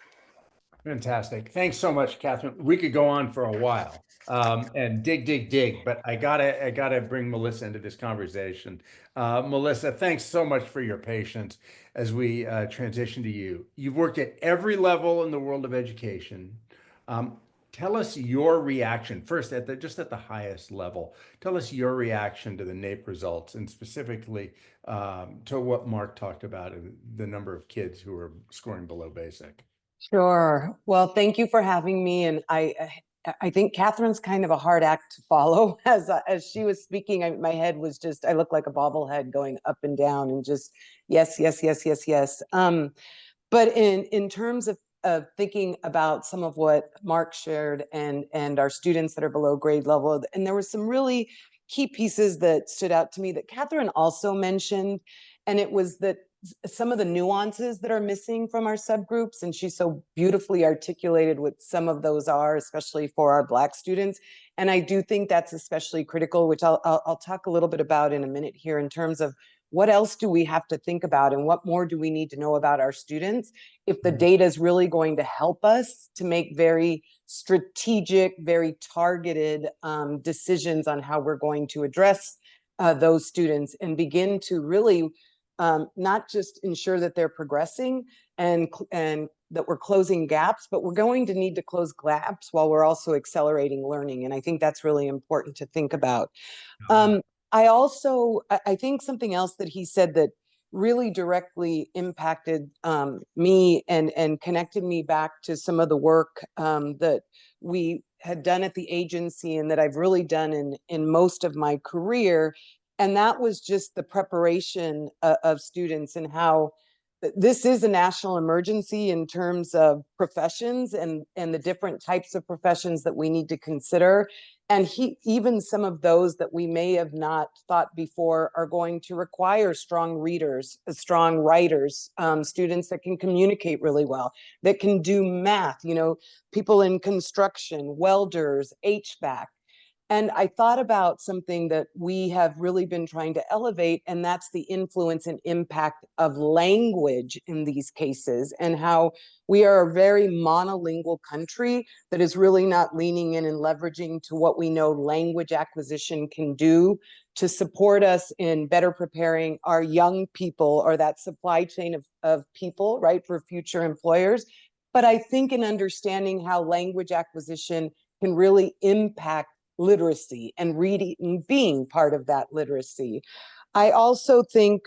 Fantastic. Thanks so much, Katharine. We could go on for a while and dig, but I gotta bring Melissa into this conversation. Melissa, thanks so much for your patience as we transition to you. You've worked at every level in the world of education. Tell us your reaction first just at the highest level. Tell us your reaction to the NAEP results, and specifically to what Mark talked about, the number of kids who are scoring below basic. Sure. Well, thank you for having me. And I think Katharine's kind of a hard act to follow. As she was speaking, my head was just, I look like a bobblehead going up and down and just yes. But in terms of thinking about some of what Mark shared and our students that are below grade level, and there were some really key pieces that stood out to me that Katharine also mentioned, and it was that some of the nuances that are missing from our subgroups, and she so beautifully articulated what some of those are, especially for our Black students. And I do think that's especially critical, which I'll talk a little bit about in a minute here, in terms of what else do we have to think about and what more do we need to know about our students if the data is really going to help us to make very strategic, very targeted decisions on how we're going to address those students and begin to really not just ensure that they're progressing and that we're closing gaps, but we're going to need to close gaps while we're also accelerating learning. And I think that's really important to think about. I think something else that he said that really directly impacted me and connected me back to some of the work that we had done at the agency and that I've really done in most of my career. And that was just the preparation of students and how this is a national emergency in terms of professions and the different types of professions that we need to consider. And even some of those that we may have not thought before are going to require strong readers, strong writers, students that can communicate really well, that can do math, people in construction, welders, HVAC. And I thought about something that we have really been trying to elevate, and that's the influence and impact of language in these cases, and how we are a very monolingual country that is really not leaning in and leveraging to what we know language acquisition can do to support us in better preparing our young people, or that supply chain of people, right, for future employers. But I think in understanding how language acquisition can really impact literacy and reading being part of that literacy. I also think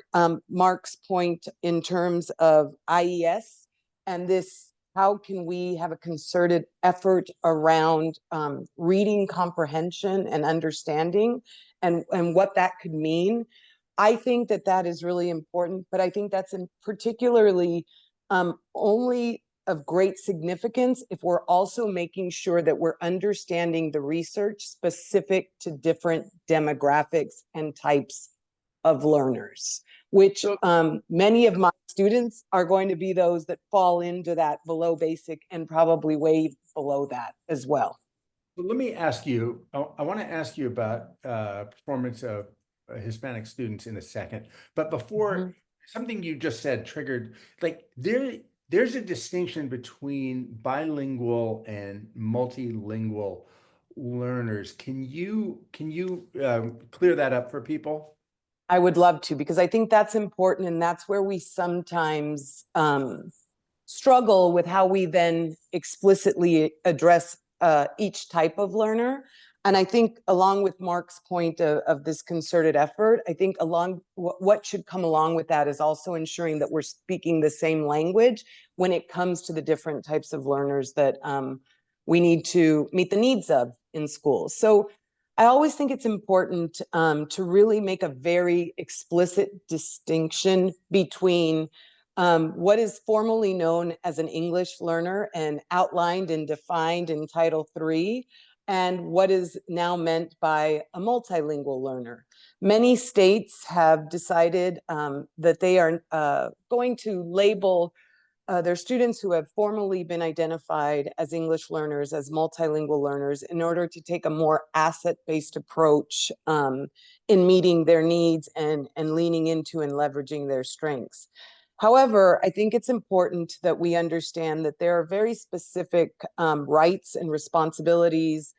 Mark's point in terms of IES and this, how can we have a concerted effort around reading comprehension and understanding and what that could mean. I think that is really important, but I think that's particularly only of great significance if we're also making sure that we're understanding the research specific to different demographics and types of learners, which many of my students are going to be those that fall into that below basic and probably way below that as well. Well, let me ask you, I want to ask you about performance of Hispanic students in a second, but before, something you just said triggered, like there's a distinction between bilingual and multilingual learners. Can you clear that up for people? I would love to, because I think that's important, and that's where we sometimes struggle with how we then explicitly address each type of learner. And I think along with Mark's point of this concerted effort, I think what should come along with that is also ensuring that we're speaking the same language when it comes to the different types of learners that we need to meet the needs of in schools. So I always think it's important to really make a very explicit distinction between what is formally known as an English learner and outlined and defined in Title III, and what is now meant by a multilingual learner. Many states have decided that they are going to label their students who have formally been identified as English learners as multilingual learners in order to take a more asset-based approach in meeting their needs and leaning into and leveraging their strengths. However, I think it's important that we understand that there are very specific rights and responsibilities,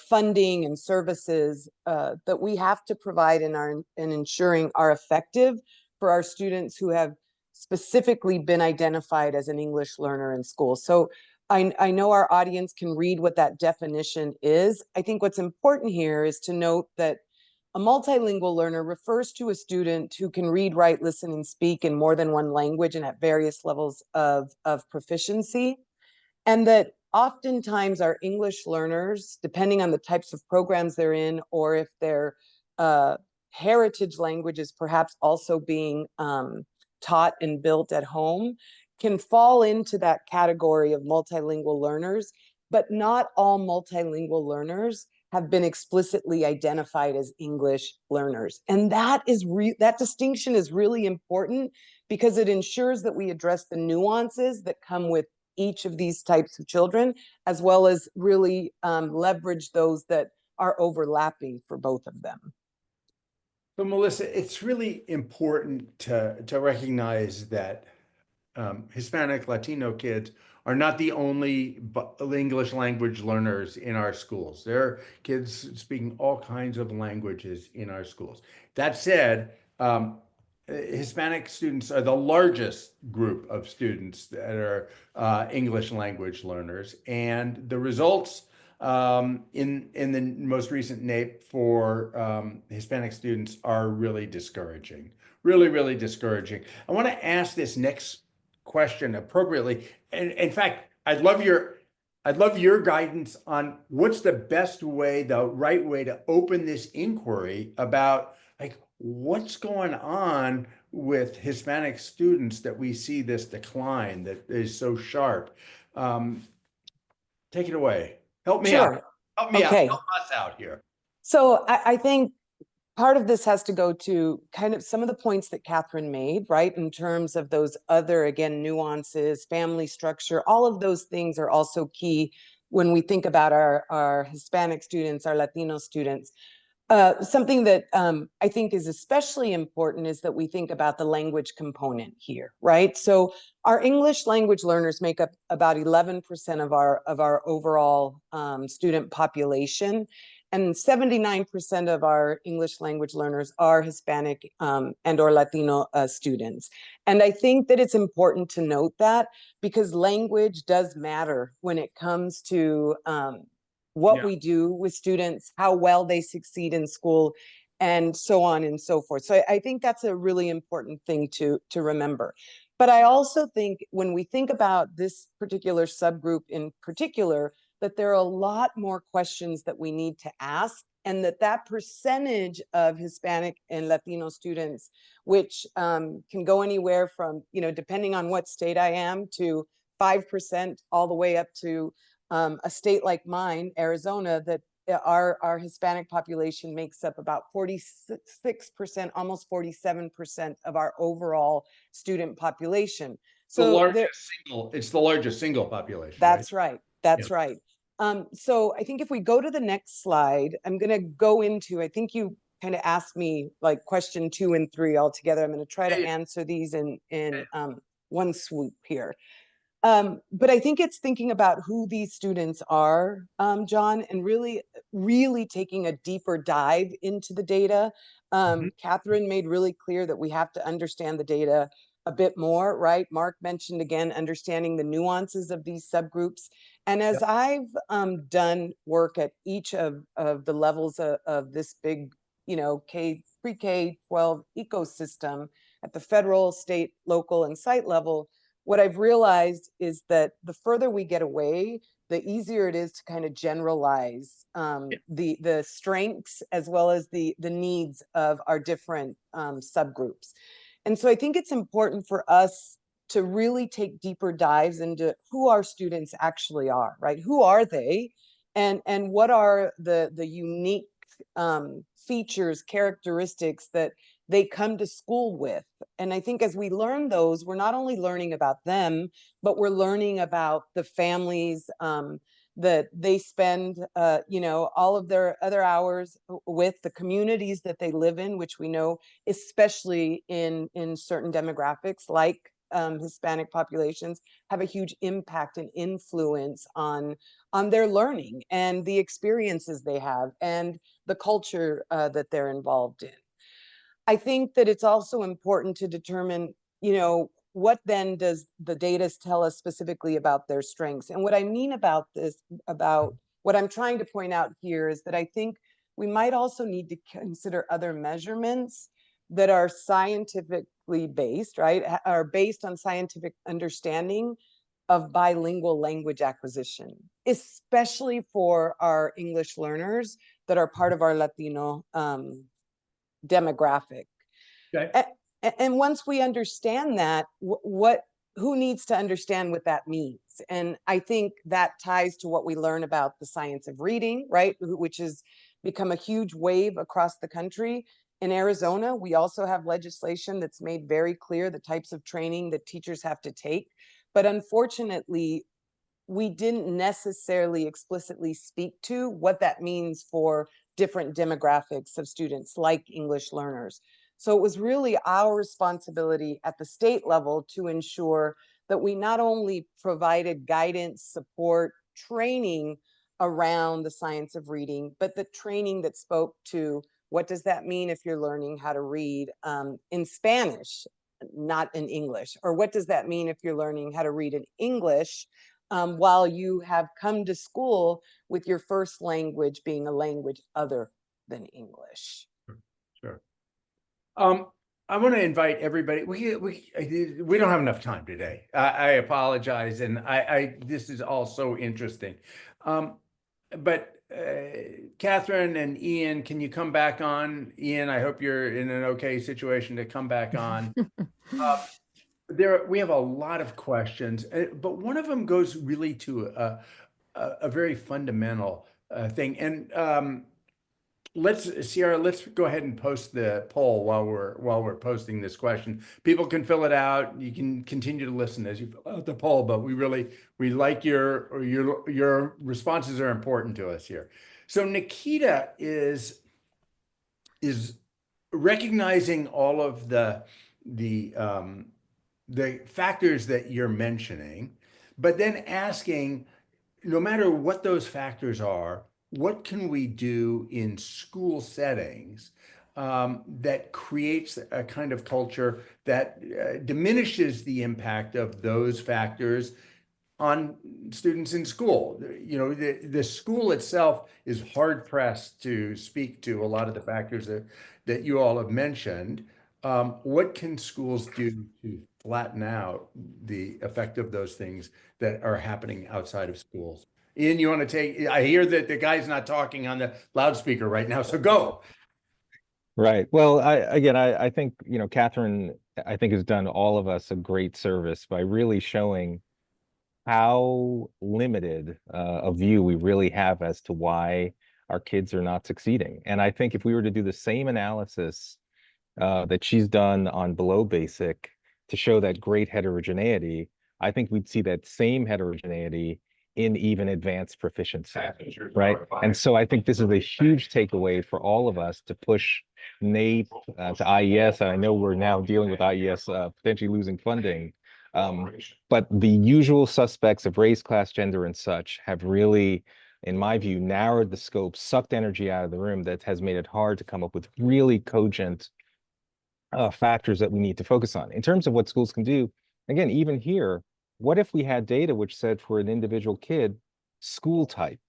funding and services that we have to provide in ensuring are effective for our students who have specifically been identified as an English learner in school. So I know our audience can read what that definition is. I think what's important here is to note that a multilingual learner refers to a student who can read, write, listen, and speak in more than one language and at various levels of proficiency. And that oftentimes our English learners, depending on the types of programs they're in, or if their heritage language is perhaps also being taught and built at home, can fall into that category of multilingual learners, but not all multilingual learners have been explicitly identified as English learners. And that distinction is really important because it ensures that we address the nuances that come with each of these types of children, as well as really leverage those that are overlapping for both of them. So Melissa, it's really important to recognize that Hispanic, Latino kids are not the only English language learners in our schools. There are kids speaking all kinds of languages in our schools. That said, Hispanic students are the largest group of students that are English language learners, and the results in the most recent NAEP for Hispanic students are really discouraging. Really, really discouraging. I want to ask this next question appropriately. And in fact, I'd love your guidance on what's the best way, the right way to open this inquiry about like what's going on with Hispanic students that we see this decline that is so sharp. Take it away. Help me out. Sure. Help me out. Okay. Help us out here. So I think part of this has to go to kind of some of the points that Katharine made, right? In terms of those other, again, nuances, family structure, all of those things are also key when we think about our Hispanic students, our Latino students. Something that I think is especially important is that we think about the language component here, right? So our English language learners make up about 11% of our overall student population, and 79% of our English language learners are Hispanic and or Latino students. And I think that it's important to note that because language does matter when it comes to what we do with students, how well they succeed in school, and so on and so forth. So I think that's a really important thing to remember. But I also think when we think about this particular subgroup in particular, that there are a lot more questions that we need to ask, and that percentage of Hispanic and Latino students, which can go anywhere from, depending on what state I am, to 5% all the way up to a state like mine, Arizona, that our Hispanic population makes up about 46%, almost 47% of our overall student population. So it's the largest single population. That's right. That's right. So I think if we go to the next slide, I'm going to go into, I think you kind of asked me like question 2 and 3 all together. I'm going to try to answer these in one swoop here. But I think it's thinking about who these students are, John, and really taking a deeper dive into the data. Katharine made really clear that we have to understand the data a bit more, right? Mark mentioned again, understanding the nuances of these subgroups. And as I've done work at each of the levels of this big, pre-K 12 ecosystem at the federal, state, local, and site level, what I've realized is that the further we get away, the easier it is to kind of generalize the strengths as well as the needs of our different subgroups. And so I think it's important for us to really take deeper dives into who our students actually are, right? Who are they? And what are the unique features, characteristics that they come to school with? And I think as we learn those, we're not only learning about them, but we're learning about the families that they spend, all of their other hours with, the communities that they live in, which we know, especially in certain demographics like Hispanic populations, have a huge impact and influence on their learning and the experiences they have and the culture that they're involved in. I think that it's also important to determine, what then does the data tell us specifically about their strengths? And what I mean about this, about what I'm trying to point out here, is that I think we might also need to consider other measurements that are scientifically based, right? Are based on scientific understanding of bilingual language acquisition, especially for our English learners that are part of our Latino demographic. Okay. And once we understand that, who needs to understand what that means? And I think that ties to what we learn about the science of reading, right? Which has become a huge wave across the country. In Arizona, we also have legislation that's made very clear the types of training that teachers have to take. But unfortunately, we didn't necessarily explicitly speak to what that means for different demographics of students like English learners. So it was really our responsibility at the state level to ensure that we not only provided guidance, support, training around the science of reading, but the training that spoke to what does that mean if you're learning how to read in Spanish, not in English, or what does that mean if you're learning how to read in English while you have come to school with your first language being a language other than English. Sure. I want to invite everybody. We don't have enough time today. I apologize, and this is all so interesting. But Katharine and Ian, can you come back on? Ian, I hope you're in an okay situation to come back on. We have a lot of questions, but one of them goes really to a very fundamental thing. And Sierra, let's go ahead and post the poll while we're posting this question. People can fill it out. You can continue to listen as you fill out the poll, but we like your responses are important to us here. So Nikita is recognizing all of the factors that you're mentioning, but then asking, no matter what those factors are, what can we do in school settings that creates a kind of culture that diminishes the impact of those factors on students in school? You know, the school itself is hard pressed to speak to a lot of the factors that you all have mentioned. What can schools do to flatten out the effect of those things that are happening outside of schools? Ian, you want to take, I hear that the guy's not talking on the loudspeaker right now, so go. Right. Well, I think, you know, Katharine, I think has done all of us a great service by really showing how limited a view we really have as to why our kids are not succeeding. And I think if we were to do the same analysis that she's done on below basic to show that great heterogeneity, I think we'd see that same heterogeneity in even advanced proficiency, right? And so I think this is a huge takeaway for all of us to push NAEP to IES. And I know we're now dealing with IES potentially losing funding. But the usual suspects of race, class, gender, and such have really, in my view, narrowed the scope, sucked energy out of the room that has made it hard to come up with really cogent factors that we need to focus on. In terms of what schools can do, again, even here, what if we had data which said for an individual kid, school type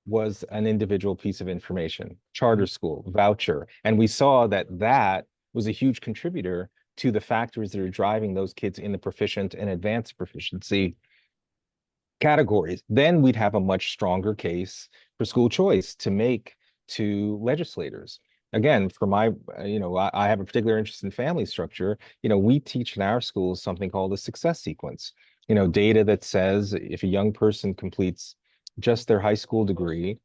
was an individual piece of information, charter school, voucher, and we saw that that was a huge contributor to the factors that are driving those kids in the proficient and advanced proficiency categories, then we'd have a much stronger case for school choice to make to legislators. Again, for my, I have a particular interest in family structure. You know, we teach in our schools something called a success sequence. You know, data that says if a young person completes just their high school degree,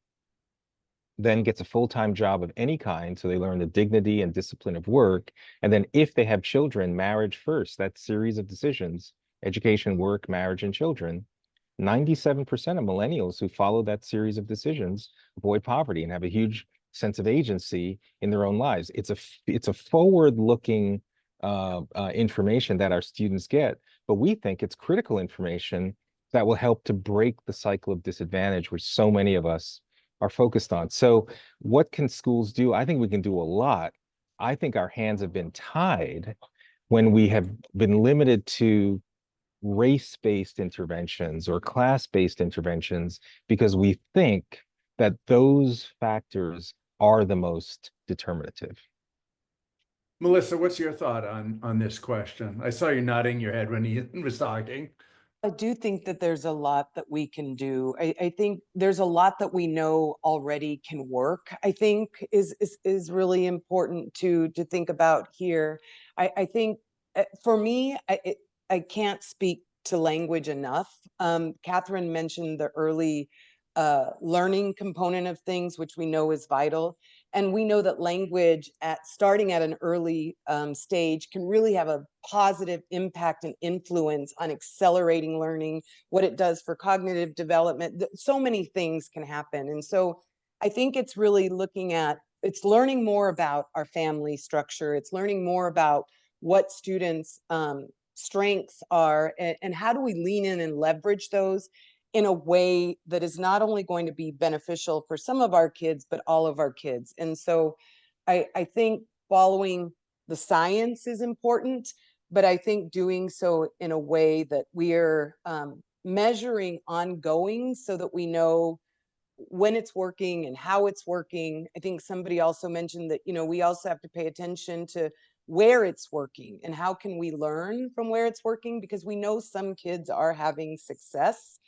then gets a full-time job of any kind, so they learn the dignity and discipline of work. And then if they have children, marriage first, that series of decisions, education, work, marriage, and children, 97% of millennials who follow that series of decisions avoid poverty and have a huge sense of agency in their own lives. It's a forward-looking information that our students get, but we think it's critical information that will help to break the cycle of disadvantage, which so many of us are focused on. So what can schools do? I think we can do a lot. I think our hands have been tied when we have been limited to race-based interventions or class-based interventions because we think that those factors are the most determinative. Melissa, what's your thought on this question? I saw you nodding your head when Ian was talking. I do think that there's a lot that we can do. I think there's a lot that we know already can work, I think is really important to think about here. I think for me, I can't speak to language enough. Katharine mentioned the early learning component of things, which we know is vital. And we know that language starting at an early stage can really have a positive impact and influence on accelerating learning, what it does for cognitive development. So many things can happen. And so I think it's really it's learning more about our family structure. It's learning more about what students strengths are, and how do we lean in and leverage those in a way that is not only going to be beneficial for some of our kids, but all of our kids. And so I think following the science is important, but I think doing so in a way that we're measuring ongoing so that we know when it's working and how it's working. I think somebody also mentioned that, you know, we also have to pay attention to where it's working and how can we learn from where it's working, because we know some kids are having success.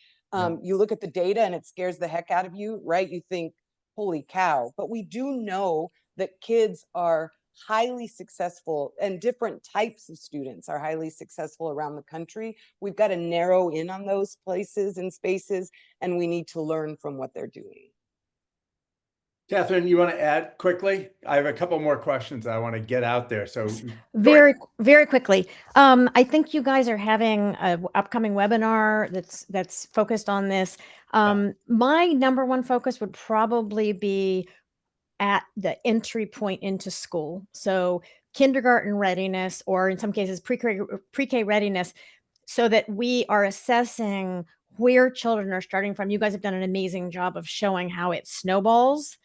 You look at the data and it scares the heck out of you, right? You think, holy cow. But we do know that kids are highly successful, and different types of students are highly successful around the country. We've got to narrow in on those places and spaces, and we need to learn from what they're doing. Katharine, you want to add quickly? I have a couple more questions I want to get out there. So very quickly. I think you guys are having an upcoming webinar that's focused on this. My number one focus would probably be at the entry point into school. So kindergarten readiness, or in some cases pre-K readiness, so that we are assessing where children are starting from. You guys have done an amazing job of showing how it snowballs.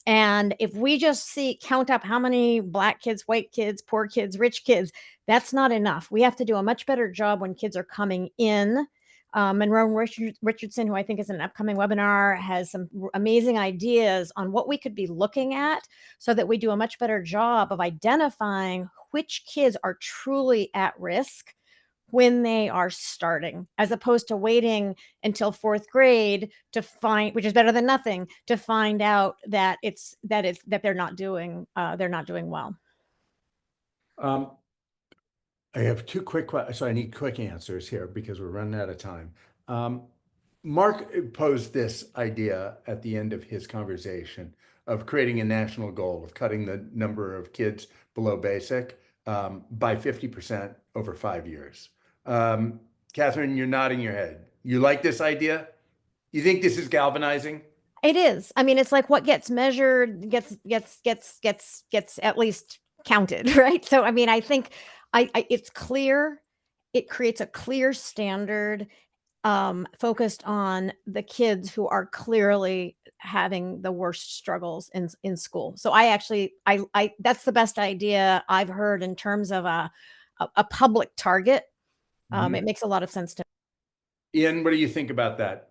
And if we just count up how many Black kids, white kids, poor kids, rich kids, that's not enough. We have to do a much better job when kids are coming in. And Rowe Richardson, who I think is an upcoming webinar, has some amazing ideas on what we could be looking at so that we do a much better job of identifying which kids are truly at risk when they are starting, as opposed to waiting until fourth grade to find, which is better than nothing, to find out that they're not doing well. I have two quick questions, so I need quick answers here because we're running out of time. Mark posed this idea at the end of his conversation of creating a national goal of cutting the number of kids below basic by 50% over 5 years. Katharine, you're nodding your head. You like this idea? You think this is galvanizing? It is. I mean, it's like what gets measured gets at least counted, right? So, I mean, I think it's clear. It creates a clear standard focused on the kids who are clearly having the worst struggles in school. So I that's the best idea I've heard in terms of a public target. It makes a lot of sense to me. Ian, what do you think about that?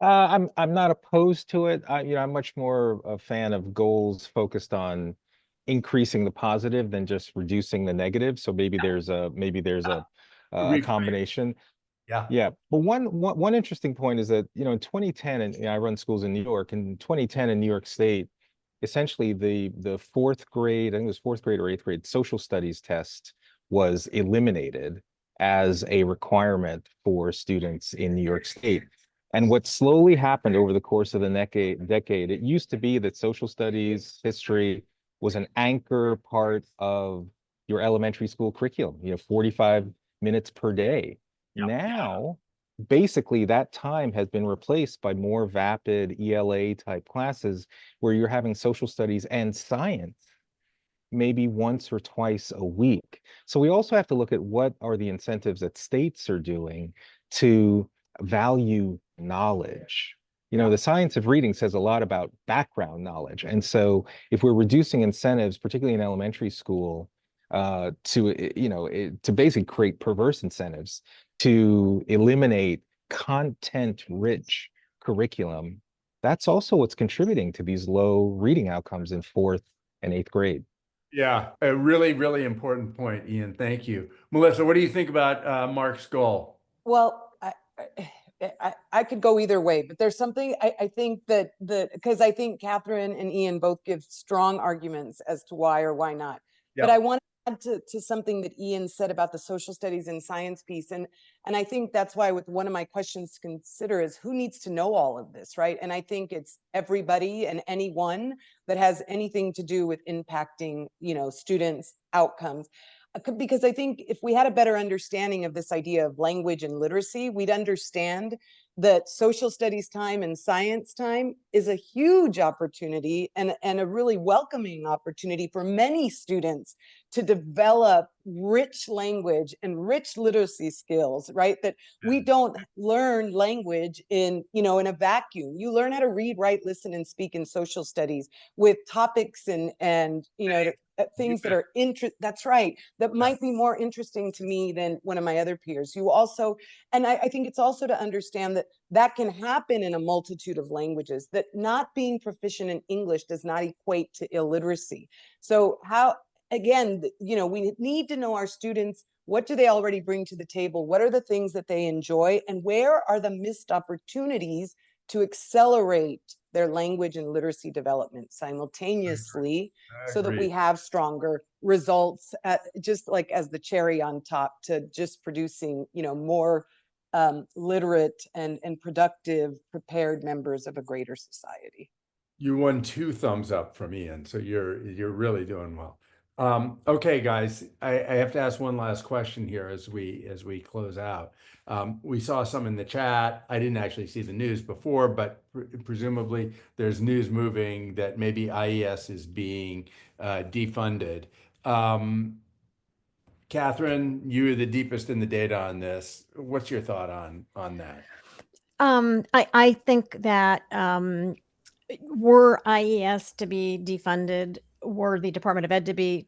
I'm not opposed to it. I'm much more a fan of goals focused on increasing the positive than just reducing the negative. So maybe there's a combination. Yeah. But one interesting point is that, in 2010, and I run schools in New York, in 2010 in New York State, essentially the fourth grade, I think it was fourth grade or eighth grade social studies test was eliminated as a requirement for students in New York State. And what slowly happened over the course of the decade, it used to be that social studies, history was an anchor part of your elementary school curriculum, 45 minutes per day. Now, basically, that time has been replaced by more vapid ELA type classes where you're having social studies and science maybe once or twice a week. So we also have to look at what are the incentives that states are doing to value knowledge. The science of reading says a lot about background knowledge. And so if we're reducing incentives, particularly in elementary school, to basically create perverse incentives to eliminate content-rich curriculum, that's also what's contributing to these low reading outcomes in fourth and eighth grade. Yeah, a really, really important point, Ian. Thank you. Melissa, what do you think about Mark's goal? Well, I could go either way, but there's something I think that because I think Katharine and Ian both give strong arguments as to why or why not. But I want to add to something that Ian said about the social studies and science piece. And I think that's why with one of my questions to consider is who needs to know all of this, right? And I think it's everybody and anyone that has anything to do with impacting, students' outcomes. Because I think if we had a better understanding of this idea of language and literacy, we'd understand that social studies time and science time is a huge opportunity and a really welcoming opportunity for many students to develop rich language and rich literacy skills, right? That we don't learn language in, in a vacuum. You learn how to read, write, listen, and speak in social studies with topics and things that are that's right, that might be more interesting to me than one of my other peers. You also, and I think it's also to understand that can happen in a multitude of languages, that not being proficient in English does not equate to illiteracy. So again, we need to know our students. What do they already bring to the table? What are the things that they enjoy? And where are the missed opportunities to accelerate their language and literacy development simultaneously, so that we have stronger results, just like as the cherry on top to just producing, more literate and productive, prepared members of a greater society. You won 2 thumbs up from Ian, so you're really doing well. Okay, guys, I have to ask one last question here as we close out. We saw some in the chat. I didn't actually see the news before, but presumably there's news moving that maybe IES is being defunded. Katharine, you are the deepest in the data on this. What's your thought on that? I think that were IES to be defunded, were the Department of Ed to be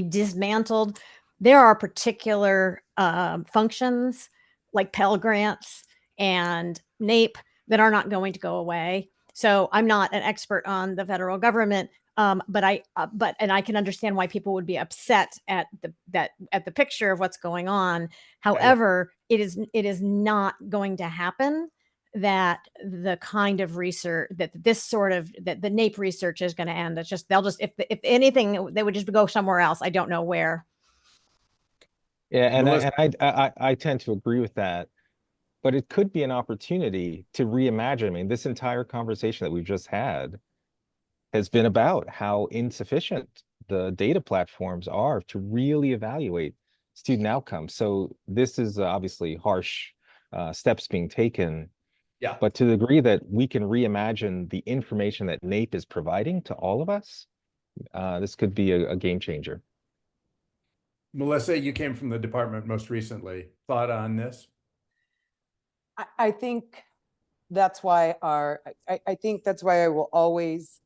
dismantled, there are particular functions like Pell Grants and NAEP that are not going to go away. So I'm not an expert on the federal government, but I can understand why people would be upset at the picture of what's going on. However, it is not going to happen that the kind of research that the NAEP research is going to end. It's just, if anything, they would just go somewhere else. I don't know where. Yeah, and I tend to agree with that, but it could be an opportunity to reimagine. I mean, this entire conversation that we've just had has been about how insufficient the data platforms are to really evaluate student outcomes. So this is obviously harsh steps being taken. Yeah. But to the degree that we can reimagine the information that NAEP is providing to all of us, this could be a game changer. Melissa, you came from the department most recently. Thought on this? I think that's why I think that's why I will always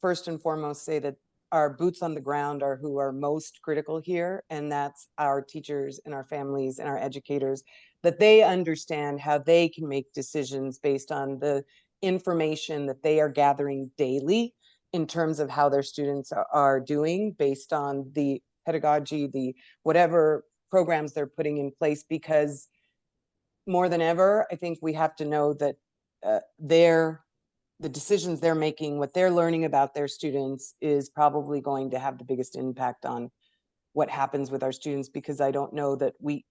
first and foremost say that our boots on the ground are who are most critical here, and that's our teachers and our families and our educators, that they understand how they can make decisions based on the information that they are gathering daily in terms of how their students are doing, based on the pedagogy, the whatever programs they're putting in place. Because more than ever, I think we have to know that the decisions they're making, what they're learning about their students, is probably going to have the biggest impact on what happens with our students. Because I don't know that we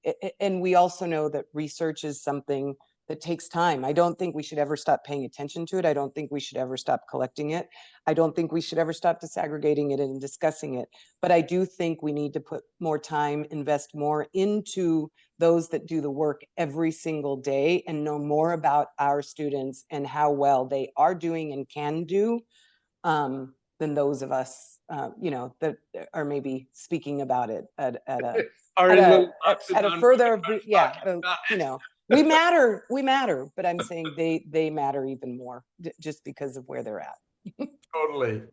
also know that research is something that takes time. I don't think we should ever stop paying attention to it. I don't think we should ever stop collecting it. I don't think we should ever stop disaggregating it and discussing it. But I do think we need to put more time, invest more into those that do the work every single day, and know more about our students and how well they are doing and can do, than those of us, that are maybe speaking about it at a further, we matter, but I'm saying they matter even more just because of where they're at. Totally.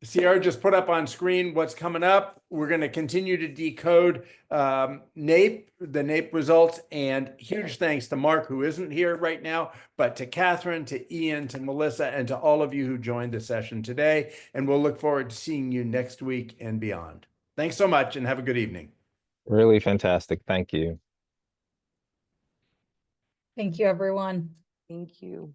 Sierra just put up on screen what's coming up. We're going to continue to decode NAEP, the NAEP results, and huge thanks to Mark, who isn't here right now, but to Katharine, to Ian, to Melissa, and to all of you who joined the session today. And we'll look forward to seeing you next week and beyond. Thanks so much and have a good evening. Really fantastic. Thank you. Thank you, everyone. Thank you.